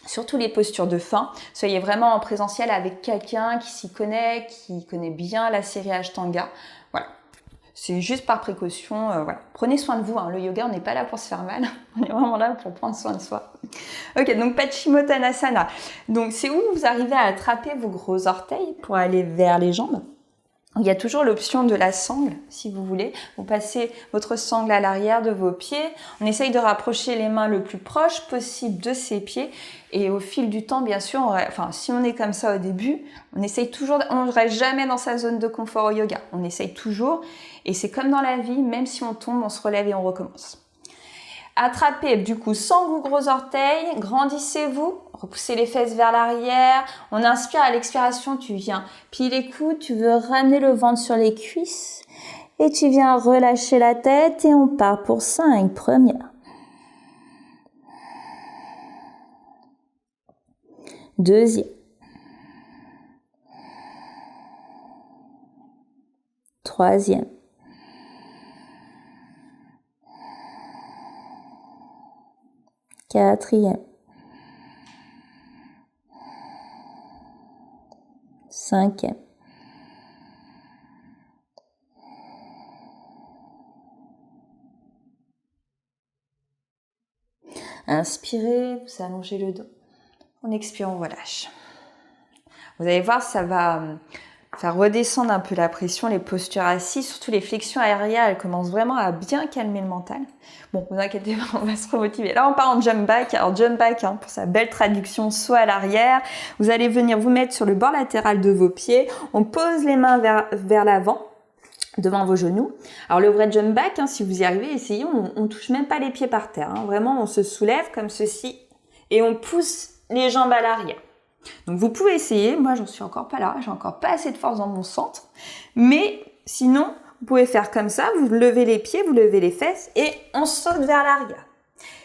Surtout les postures de fin. Soyez vraiment en présentiel avec quelqu'un qui s'y connaît, qui connaît bien la série Ashtanga. Voilà. C'est juste par précaution. Voilà. Prenez soin de vous. Le yoga, on n'est pas là pour se faire mal. On est vraiment là pour prendre soin de soi. Ok, donc Paschimottanasana. Donc c'est où vous arrivez à attraper vos gros orteils pour aller vers les jambes. Il y a toujours l'option de la sangle, si vous voulez. Vous passez votre sangle à l'arrière de vos pieds. On essaye de rapprocher les mains le plus proche possible de ses pieds. Et au fil du temps, bien sûr, si on est comme ça au début, on essaye toujours, on ne reste jamais dans sa zone de confort au yoga. On essaye toujours. Et c'est comme dans la vie, même si on tombe, on se relève et on recommence. Attrapez du coup sans vos gros orteils, grandissez-vous, repoussez les fesses vers l'arrière. On inspire, à l'expiration, tu viens plier les coudes, tu veux ramener le ventre sur les cuisses et tu viens relâcher la tête et on part pour 5 premières. Deuxième. Troisième. Quatrième. Cinquième. Inspirez, vous allongez le dos. On expire, on relâche. Vous allez voir, ça va faire redescendre un peu la pression, les postures assises, surtout les flexions arrière, elles commencent vraiment à bien calmer le mental. Bon, vous inquiétez pas, on va se remotiver. Là, on part en jump back. Alors, jump back, pour sa belle traduction, soit à l'arrière. Vous allez venir vous mettre sur le bord latéral de vos pieds. On pose les mains vers l'avant, devant vos genoux. Alors, le vrai jump back, si vous y arrivez, essayez, on touche même pas les pieds par terre. Vraiment, on se soulève comme ceci et on pousse les jambes à l'arrière. Donc vous pouvez essayer, moi j'en suis encore pas là, j'ai encore pas assez de force dans mon centre, mais sinon vous pouvez faire comme ça, vous levez les pieds, vous levez les fesses et on saute vers l'arrière.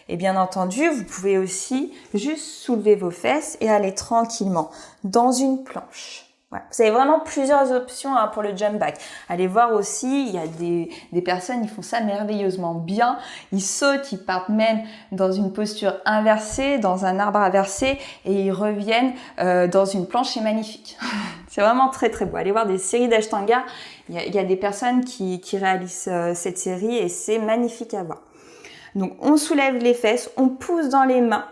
Et bien entendu, vous pouvez aussi juste soulever vos fesses et aller tranquillement dans une planche. Voilà. Vous avez vraiment plusieurs options pour le jump back. Allez voir aussi, il y a des personnes, ils font ça merveilleusement bien. Ils sautent, ils partent même dans une posture inversée, dans un arbre inversé et ils reviennent dans une planche, c'est magnifique. C'est vraiment très très beau. Allez voir des séries d'Ashtanga, il y a des personnes qui réalisent cette série et c'est magnifique à voir. Donc on soulève les fesses, on pousse dans les mains.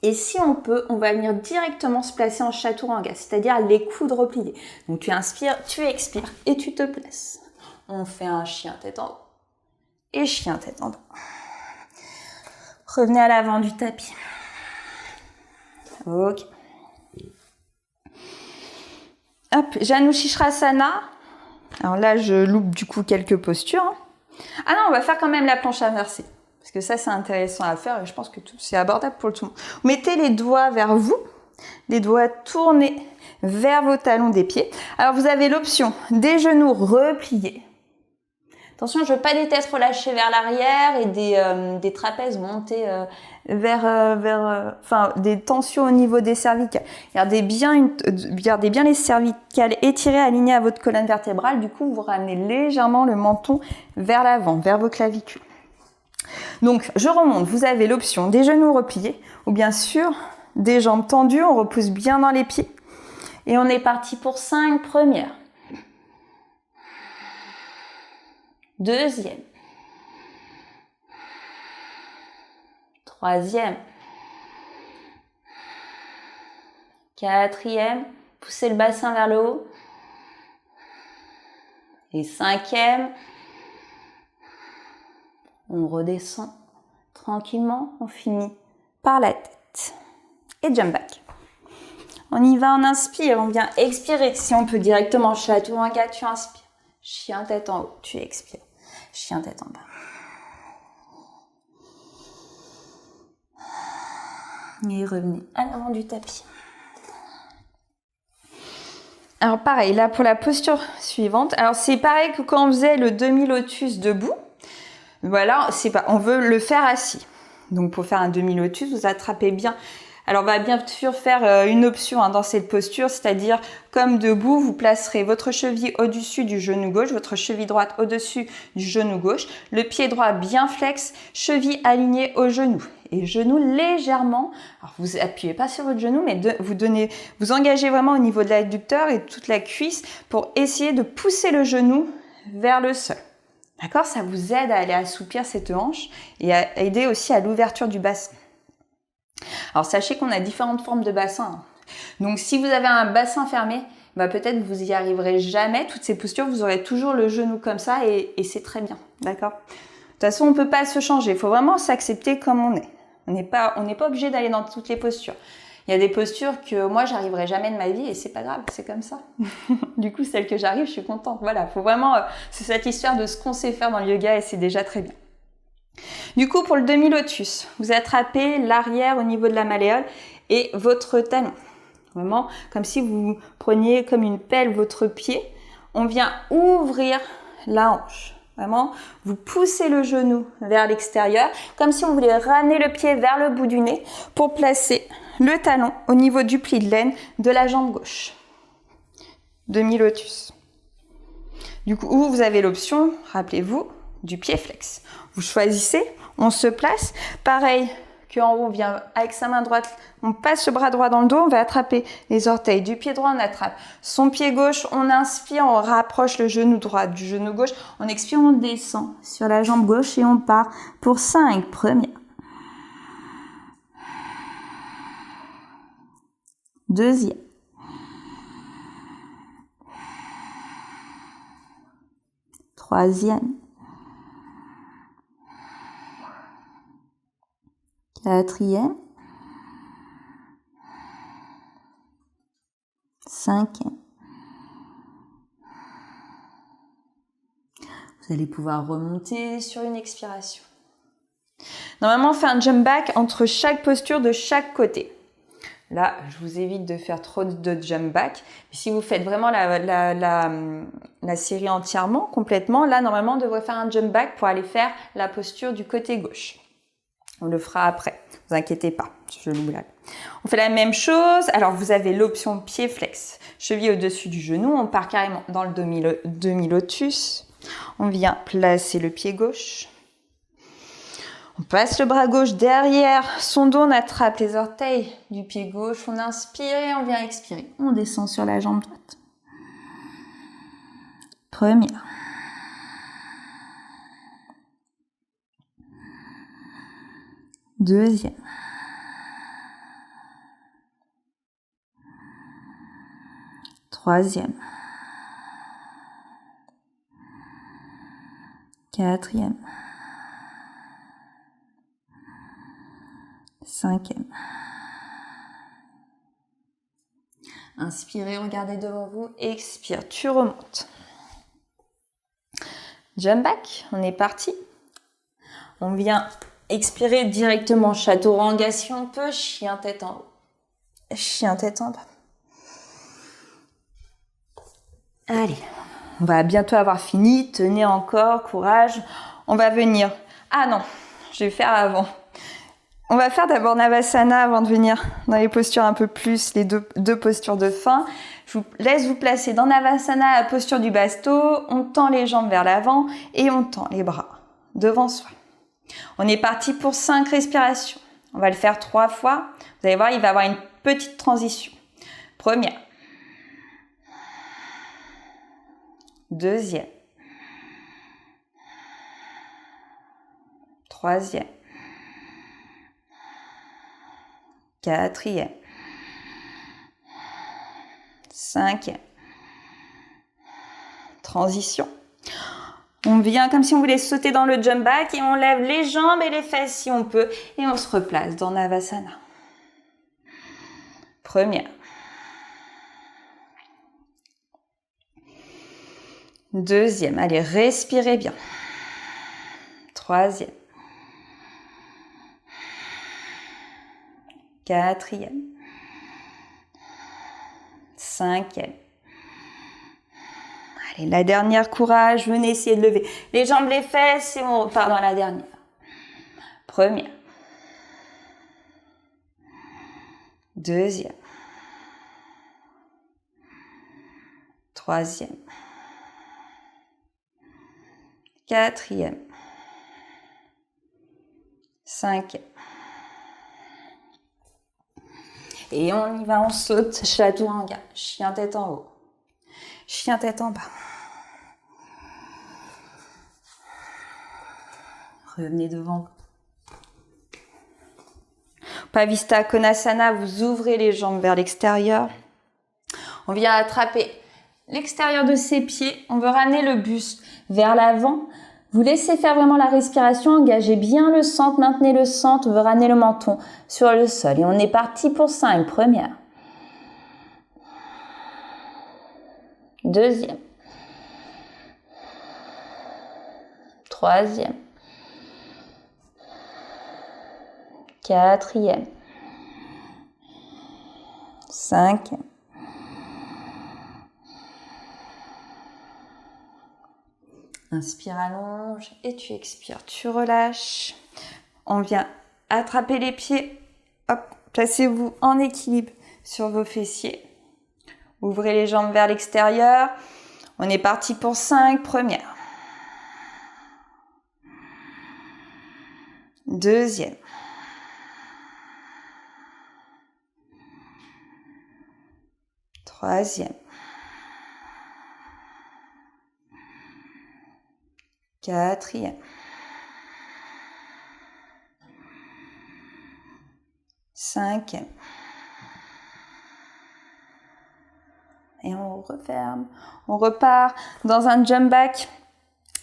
Et si on peut, on va venir directement se placer en chaturanga, c'est-à-dire les coudes repliés. Donc tu inspires, tu expires et tu te places. On fait un chien tête en haut et chien tête en bas. Revenez à l'avant du tapis. Ok. Hop, Janu Shirasana. Alors là, je loupe du coup quelques postures. Ah non, on va faire quand même la planche inversée. Parce que ça, c'est intéressant à faire et je pense que c'est abordable pour tout le monde. Vous mettez les doigts vers vous, les doigts tournés vers vos talons des pieds. Alors, vous avez l'option des genoux repliés. Attention, je ne veux pas des têtes relâchées vers l'arrière et des trapèzes montés des tensions au niveau des cervicales. Gardez bien les cervicales étirées, alignées à votre colonne vertébrale. Du coup, vous ramenez légèrement le menton vers l'avant, vers vos clavicules. Donc, je remonte. Vous avez l'option des genoux repliés ou bien sûr des jambes tendues. On repousse bien dans les pieds. Et on est parti pour 5 premières. Deuxième. Troisième. Quatrième. Poussez le bassin vers le haut. Et cinquième. On redescend tranquillement, on finit par la tête. Et jump back. On y va, on inspire, on vient expirer. Si on peut directement chaturanga, tu inspires. Chien tête en haut, tu expires. Chien tête en bas. Et revenez à l'avant du tapis. Alors pareil, là pour la posture suivante. Alors c'est pareil que quand on faisait le demi-lotus debout. Voilà, on veut le faire assis. Donc pour faire un demi-lotus, vous attrapez bien. Alors on va bien sûr faire une option dans cette posture, c'est-à-dire comme debout, vous placerez votre cheville au-dessus du genou gauche, votre cheville droite au-dessus du genou gauche, le pied droit bien flex, cheville alignée au genou. Et genou légèrement, alors vous appuyez pas sur votre genou, mais vous engagez vraiment au niveau de l'adducteur et toute la cuisse pour essayer de pousser le genou vers le sol. D'accord? Ça vous aide à aller assouplir cette hanche et à aider aussi à l'ouverture du bassin. Alors sachez qu'on a différentes formes de bassin. Donc si vous avez un bassin fermé, bah peut-être vous y arriverez jamais. Toutes ces postures, vous aurez toujours le genou comme ça et c'est très bien, d'accord? De toute façon, on peut pas se changer. Il faut vraiment s'accepter comme on est. On n'est pas obligé d'aller dans toutes les postures. Il y a des postures que moi, j'arriverai jamais de ma vie et c'est pas grave, c'est comme ça. Du coup, celle que j'arrive, je suis contente. Voilà, faut vraiment se satisfaire de ce qu'on sait faire dans le yoga et c'est déjà très bien. Du coup, pour le demi-lotus, vous attrapez l'arrière au niveau de la malléole et votre talon. Vraiment, comme si vous preniez comme une pelle votre pied. On vient ouvrir la hanche. Vraiment, vous poussez le genou vers l'extérieur, comme si on voulait ramener le pied vers le bout du nez pour placer le talon au niveau du pli de laine de la jambe gauche. Demi-lotus. Du coup, vous avez l'option, rappelez-vous, du pied flex. Vous choisissez, on se place. Pareil qu'en haut, on vient avec sa main droite, on passe le bras droit dans le dos, on va attraper les orteils du pied droit, on attrape son pied gauche, on inspire, on rapproche le genou droit du genou gauche, on expire, on descend sur la jambe gauche et on part pour 5 premières. Deuxième. Troisième. Quatrième. Cinquième. Vous allez pouvoir remonter sur une expiration. Normalement, on fait un jump back entre chaque posture de chaque côté. Là, je vous évite de faire trop de jump back. Si vous faites vraiment la série entièrement, complètement, là, normalement, on devrait faire un jump back pour aller faire la posture du côté gauche. On le fera après, ne vous inquiétez pas, je l'oublie. On fait la même chose, alors vous avez l'option pied flex, cheville au-dessus du genou, on part carrément dans le demi-lotus, on vient placer le pied gauche, on passe le bras gauche derrière son dos, on attrape les orteils du pied gauche, on inspire et on vient expirer, on descend sur la jambe droite. Première. Deuxième. Troisième. Quatrième. Cinquième. Inspirez, regardez devant vous, expire, tu remontes. Jump back, on est parti. On vient expirer directement, chaturanga si on peut, chien tête en haut. Chien tête en bas. Allez, on va bientôt avoir fini, tenez encore, courage. On va venir, ah non, je vais faire avant. On va faire d'abord Navasana avant de venir dans les postures un peu plus, les deux postures de fin. Je vous laisse vous placer dans Navasana, la posture du basto. On tend les jambes vers l'avant et on tend les bras devant soi. On est parti pour 5 respirations. On va le faire 3 fois. Vous allez voir, il va y avoir une petite transition. Première. Deuxième. Troisième. Quatrième. Cinquième. Transition. On vient comme si on voulait sauter dans le jump back et on lève les jambes et les fesses si on peut et on se replace dans Navasana. Première. Deuxième. Allez, respirez bien. Troisième. Quatrième. Cinquième. Allez, la dernière, courage, venez essayer de lever les jambes, les fesses et on repart dans la dernière. Première. Deuxième. Troisième. Quatrième. Cinquième. Et on y va, on saute, chaturanga, chien tête en haut, chien tête en bas. Revenez devant vous. Pavista Konasana, vous ouvrez les jambes vers l'extérieur. On vient attraper l'extérieur de ses pieds. On veut ramener le buste vers l'avant. Vous laissez faire vraiment la respiration. Engagez bien le centre. Maintenez le centre. On veut ramener le menton sur le sol. Et on est parti pour 5. Première. Deuxième. Troisième. Quatrième. Cinquième. Inspire, allonge et tu expires. Tu relâches. On vient attraper les pieds. Hop, placez-vous en équilibre sur vos fessiers. Ouvrez les jambes vers l'extérieur. On est parti pour 5. Première. Deuxième. Troisième. Quatrième. Cinquième. Et on referme. On repart dans un jump back.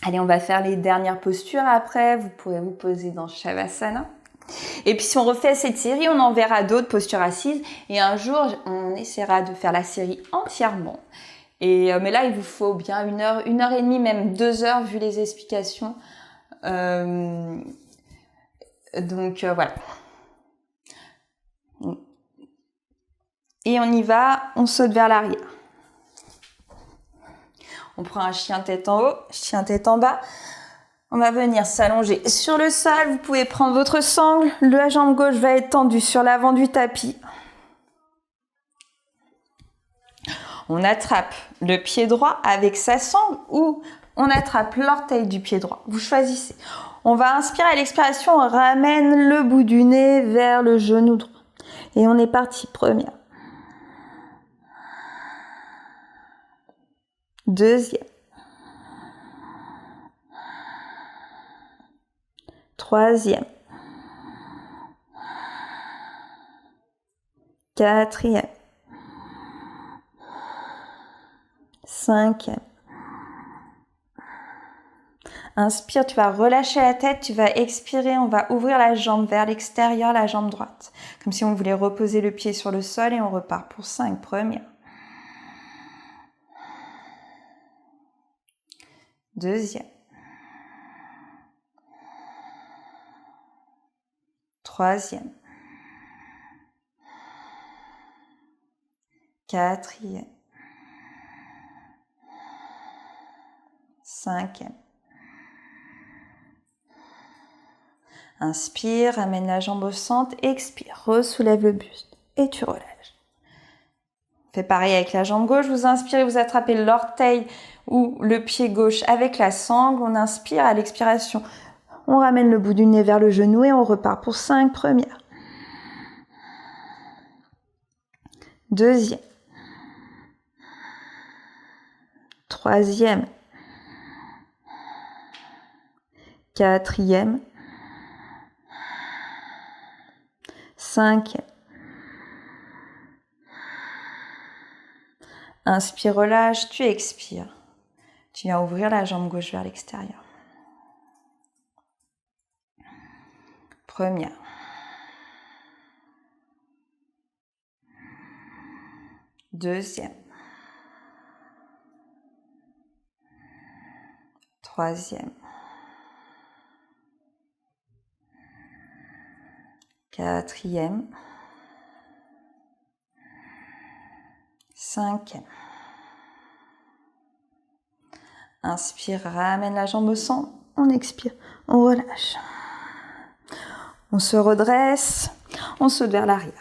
Allez, on va faire les dernières postures. Après, vous pourrez vous poser dans Shavasana. Et puis, si on refait cette série, on en verra d'autres postures assises. Et un jour, on essaiera de faire la série entièrement. Mais là, il vous faut bien 1 heure et demie, même 2 heures, vu les explications. Donc, voilà. Et on y va, on saute vers l'arrière. On prend un chien tête en haut, chien tête en bas. On va venir s'allonger sur le sol. Vous pouvez prendre votre sangle. La jambe gauche va être tendue sur l'avant du tapis. On attrape le pied droit avec sa sangle ou on attrape l'orteil du pied droit. Vous choisissez. On va inspirer à l'expiration. On ramène le bout du nez vers le genou droit. Et on est parti. Première. Deuxième. Troisième. Quatrième. Cinquième. Inspire, tu vas relâcher la tête, tu vas expirer, on va ouvrir la jambe vers l'extérieur, la jambe droite. Comme si on voulait reposer le pied sur le sol et on repart pour 5. Première. Deuxième. Troisième. Quatrième. Cinquième. Inspire, ramène la jambe au centre, expire, ressoulève le buste et tu relâches. Fais pareil avec la jambe gauche, vous inspirez, vous attrapez l'orteil ou le pied gauche avec la sangle, on inspire, à l'expiration, on ramène le bout du nez vers le genou et on repart pour 5. Première. Deuxième. Troisième. Quatrième. Cinquième. Inspire, relâche, tu expires. Tu viens ouvrir la jambe gauche vers l'extérieur. Première. Deuxième. Troisième. Quatrième. Cinquième. Inspire, ramène la jambe au centre. On expire, on relâche. On se redresse, on saute vers l'arrière.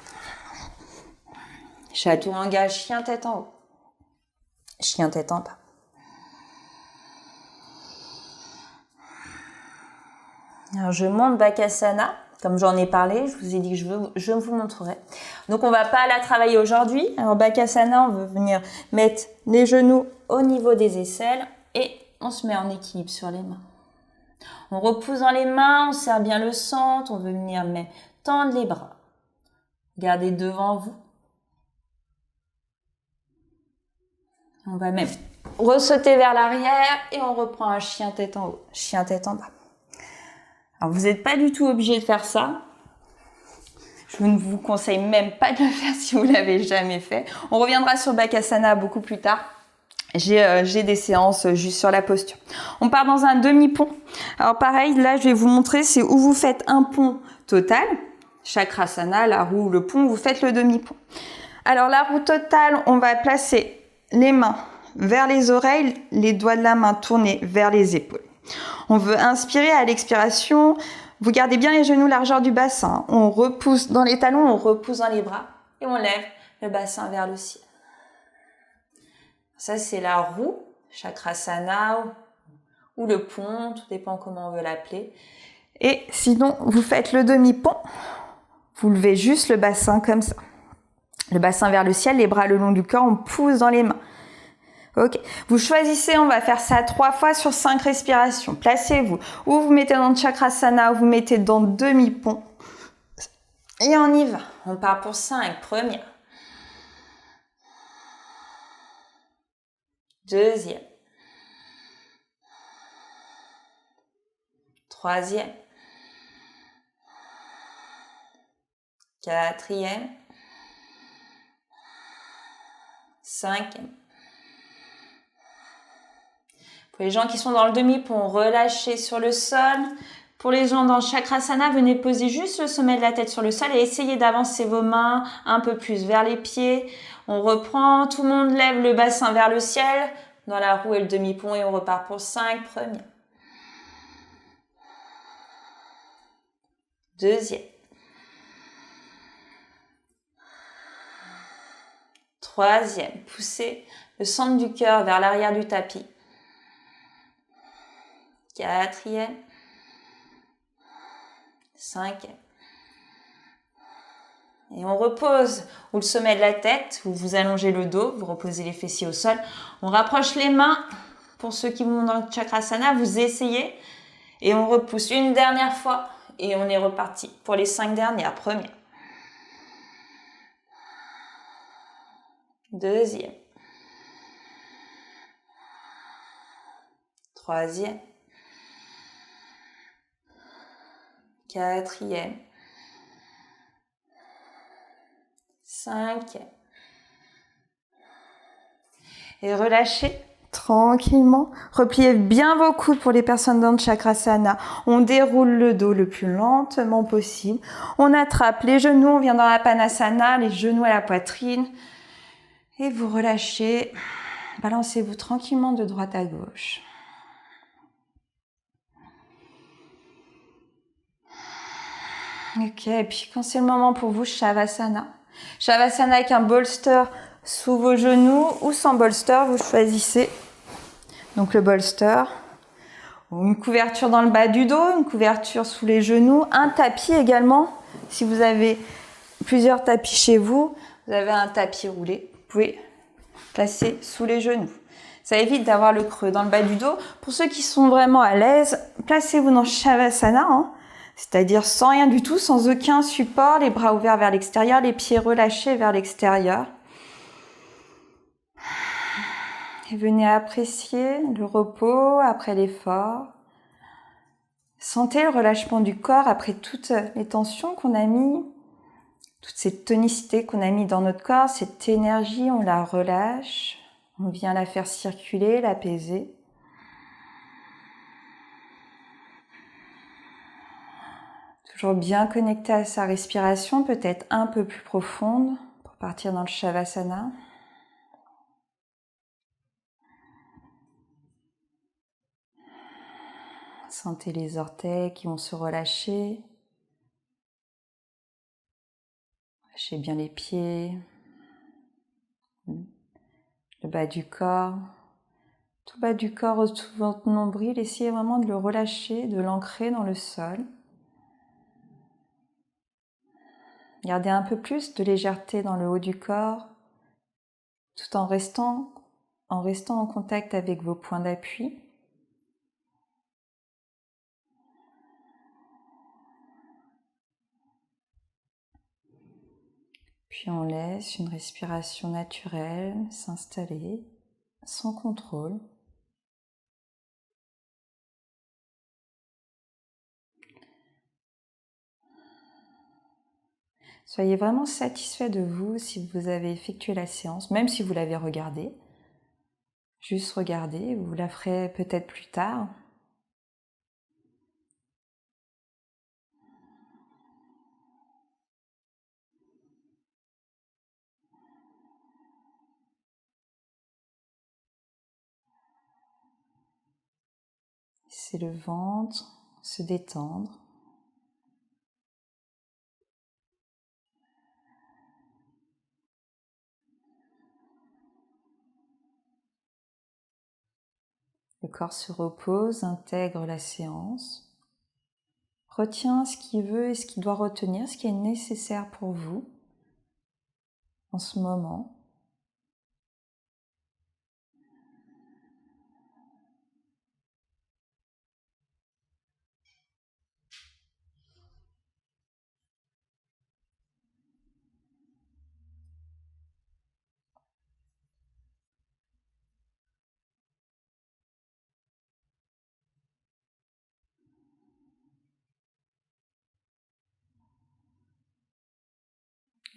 Chaturanga, chien tête en haut. Chien tête en bas. Alors je monte Bakasana. Comme j'en ai parlé, je vous ai dit que je vous montrerai. Donc, on va pas la travailler aujourd'hui. Alors, Bakasana, on veut venir mettre les genoux au niveau des aisselles et on se met en équilibre sur les mains. On repousse dans les mains, on serre bien le centre, on veut venir tendre les bras. Gardez devant vous. On va même ressauter vers l'arrière et on reprend un chien tête en haut, chien tête en bas. Alors vous n'êtes pas du tout obligé de faire ça. Je ne vous conseille même pas de le faire si vous l'avez jamais fait. On reviendra sur Bakasana beaucoup plus tard. J'ai des séances juste sur la posture. On part dans un demi-pont. Alors pareil, là je vais vous montrer, c'est où vous faites un pont total. Chakrasana, la roue, le pont, vous faites le demi-pont. Alors la roue totale, on va placer les mains vers les oreilles, les doigts de la main tournés vers les épaules. On veut inspirer à l'expiration. Vous gardez bien les genoux largeur du bassin. On repousse dans les talons, on repousse dans les bras et on lève le bassin vers le ciel. Ça, c'est la roue, Chakrasana ou le pont, tout dépend comment on veut l'appeler. Et sinon, vous faites le demi-pont. Vous levez juste le bassin comme ça. Le bassin vers le ciel, les bras le long du corps, on pousse dans les mains. Ok. Vous choisissez, on va faire ça 3 fois sur 5 respirations. Placez-vous. Ou vous mettez dans le Chakrasana, ou vous mettez dans demi-pont. Et on y va. On part pour 5. Première. Deuxième. Troisième. Quatrième. Cinquième. Pour les gens qui sont dans le demi-pont, relâchez sur le sol. Pour les gens dans le Chakrasana, venez poser juste le sommet de la tête sur le sol et essayez d'avancer vos mains un peu plus vers les pieds. On reprend, tout le monde lève le bassin vers le ciel, dans la roue et le demi-pont et on repart pour 5 premières. Deuxième. Troisième, poussez le centre du cœur vers l'arrière du tapis. Quatrième. Cinquième. Et on repose ou le sommet de la tête, ou vous allongez le dos, vous reposez les fessiers au sol. On rapproche les mains. Pour ceux qui vont dans le Chakrasana, vous essayez. Et on repousse une dernière fois. Et on est reparti pour les 5 dernières. Première. Deuxième. Troisième. Quatrième. Cinquième. Et relâchez tranquillement. Repliez bien vos coudes pour les personnes dans le Chakrasana. On déroule le dos le plus lentement possible. On attrape les genoux, on vient dans la Panasana, les genoux à la poitrine. Et vous relâchez. Balancez-vous tranquillement de droite à gauche. Ok, et puis quand c'est le moment pour vous, Shavasana. Shavasana avec un bolster sous vos genoux ou sans bolster, vous choisissez. Donc le bolster, une couverture dans le bas du dos, une couverture sous les genoux, un tapis également. Si vous avez plusieurs tapis chez vous, vous avez un tapis roulé, vous pouvez placer sous les genoux. Ça évite d'avoir le creux dans le bas du dos. Pour ceux qui sont vraiment à l'aise, placez-vous dans Shavasana, c'est-à-dire sans rien du tout, sans aucun support, les bras ouverts vers l'extérieur, les pieds relâchés vers l'extérieur. Et venez apprécier le repos après l'effort. Sentez le relâchement du corps après toutes les tensions qu'on a mis, toute cette tonicité qu'on a mis dans notre corps, cette énergie, on la relâche, on vient la faire circuler, l'apaiser. Toujours bien connecté à sa respiration, peut-être un peu plus profonde pour partir dans le Shavasana. Sentez les orteils qui vont se relâcher. Lâchez bien les pieds, le bas du corps, tout le bas du corps autour de votre nombril. Essayez vraiment de le relâcher, de l'ancrer dans le sol. Gardez un peu plus de légèreté dans le haut du corps, tout en restant en contact avec vos points d'appui. Puis on laisse une respiration naturelle s'installer sans contrôle. Soyez vraiment satisfait de vous si vous avez effectué la séance, même si vous l'avez regardée. Juste regardez, vous la ferez peut-être plus tard. Laissez le ventre se détendre. Le corps se repose, intègre la séance, retient ce qu'il veut et ce qu'il doit retenir, ce qui est nécessaire pour vous en ce moment.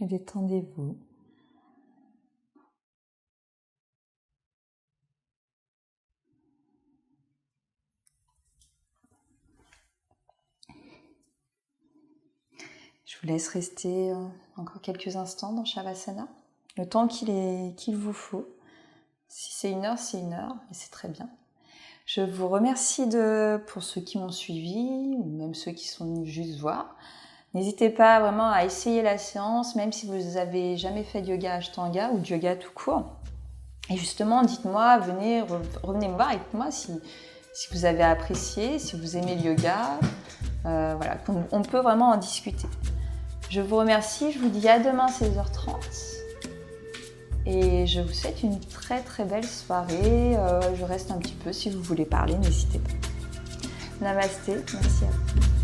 Et détendez-vous. Je vous laisse rester encore quelques instants dans Shavasana, le temps qu'il vous faut. Si c'est 1 heure, c'est 1 heure, et c'est très bien. Je vous remercie pour ceux qui m'ont suivi, ou même ceux qui sont venus juste voir. N'hésitez pas vraiment à essayer la séance, même si vous n'avez jamais fait de yoga Ashtanga ou de yoga tout court. Et justement, dites-moi, revenez me voir et dites-moi si vous avez apprécié, si vous aimez le yoga. Voilà, on peut vraiment en discuter. Je vous remercie, je vous dis à demain 16h30. Et je vous souhaite une très très belle soirée. Je reste un petit peu, si vous voulez parler, n'hésitez pas. Namasté, merci à vous.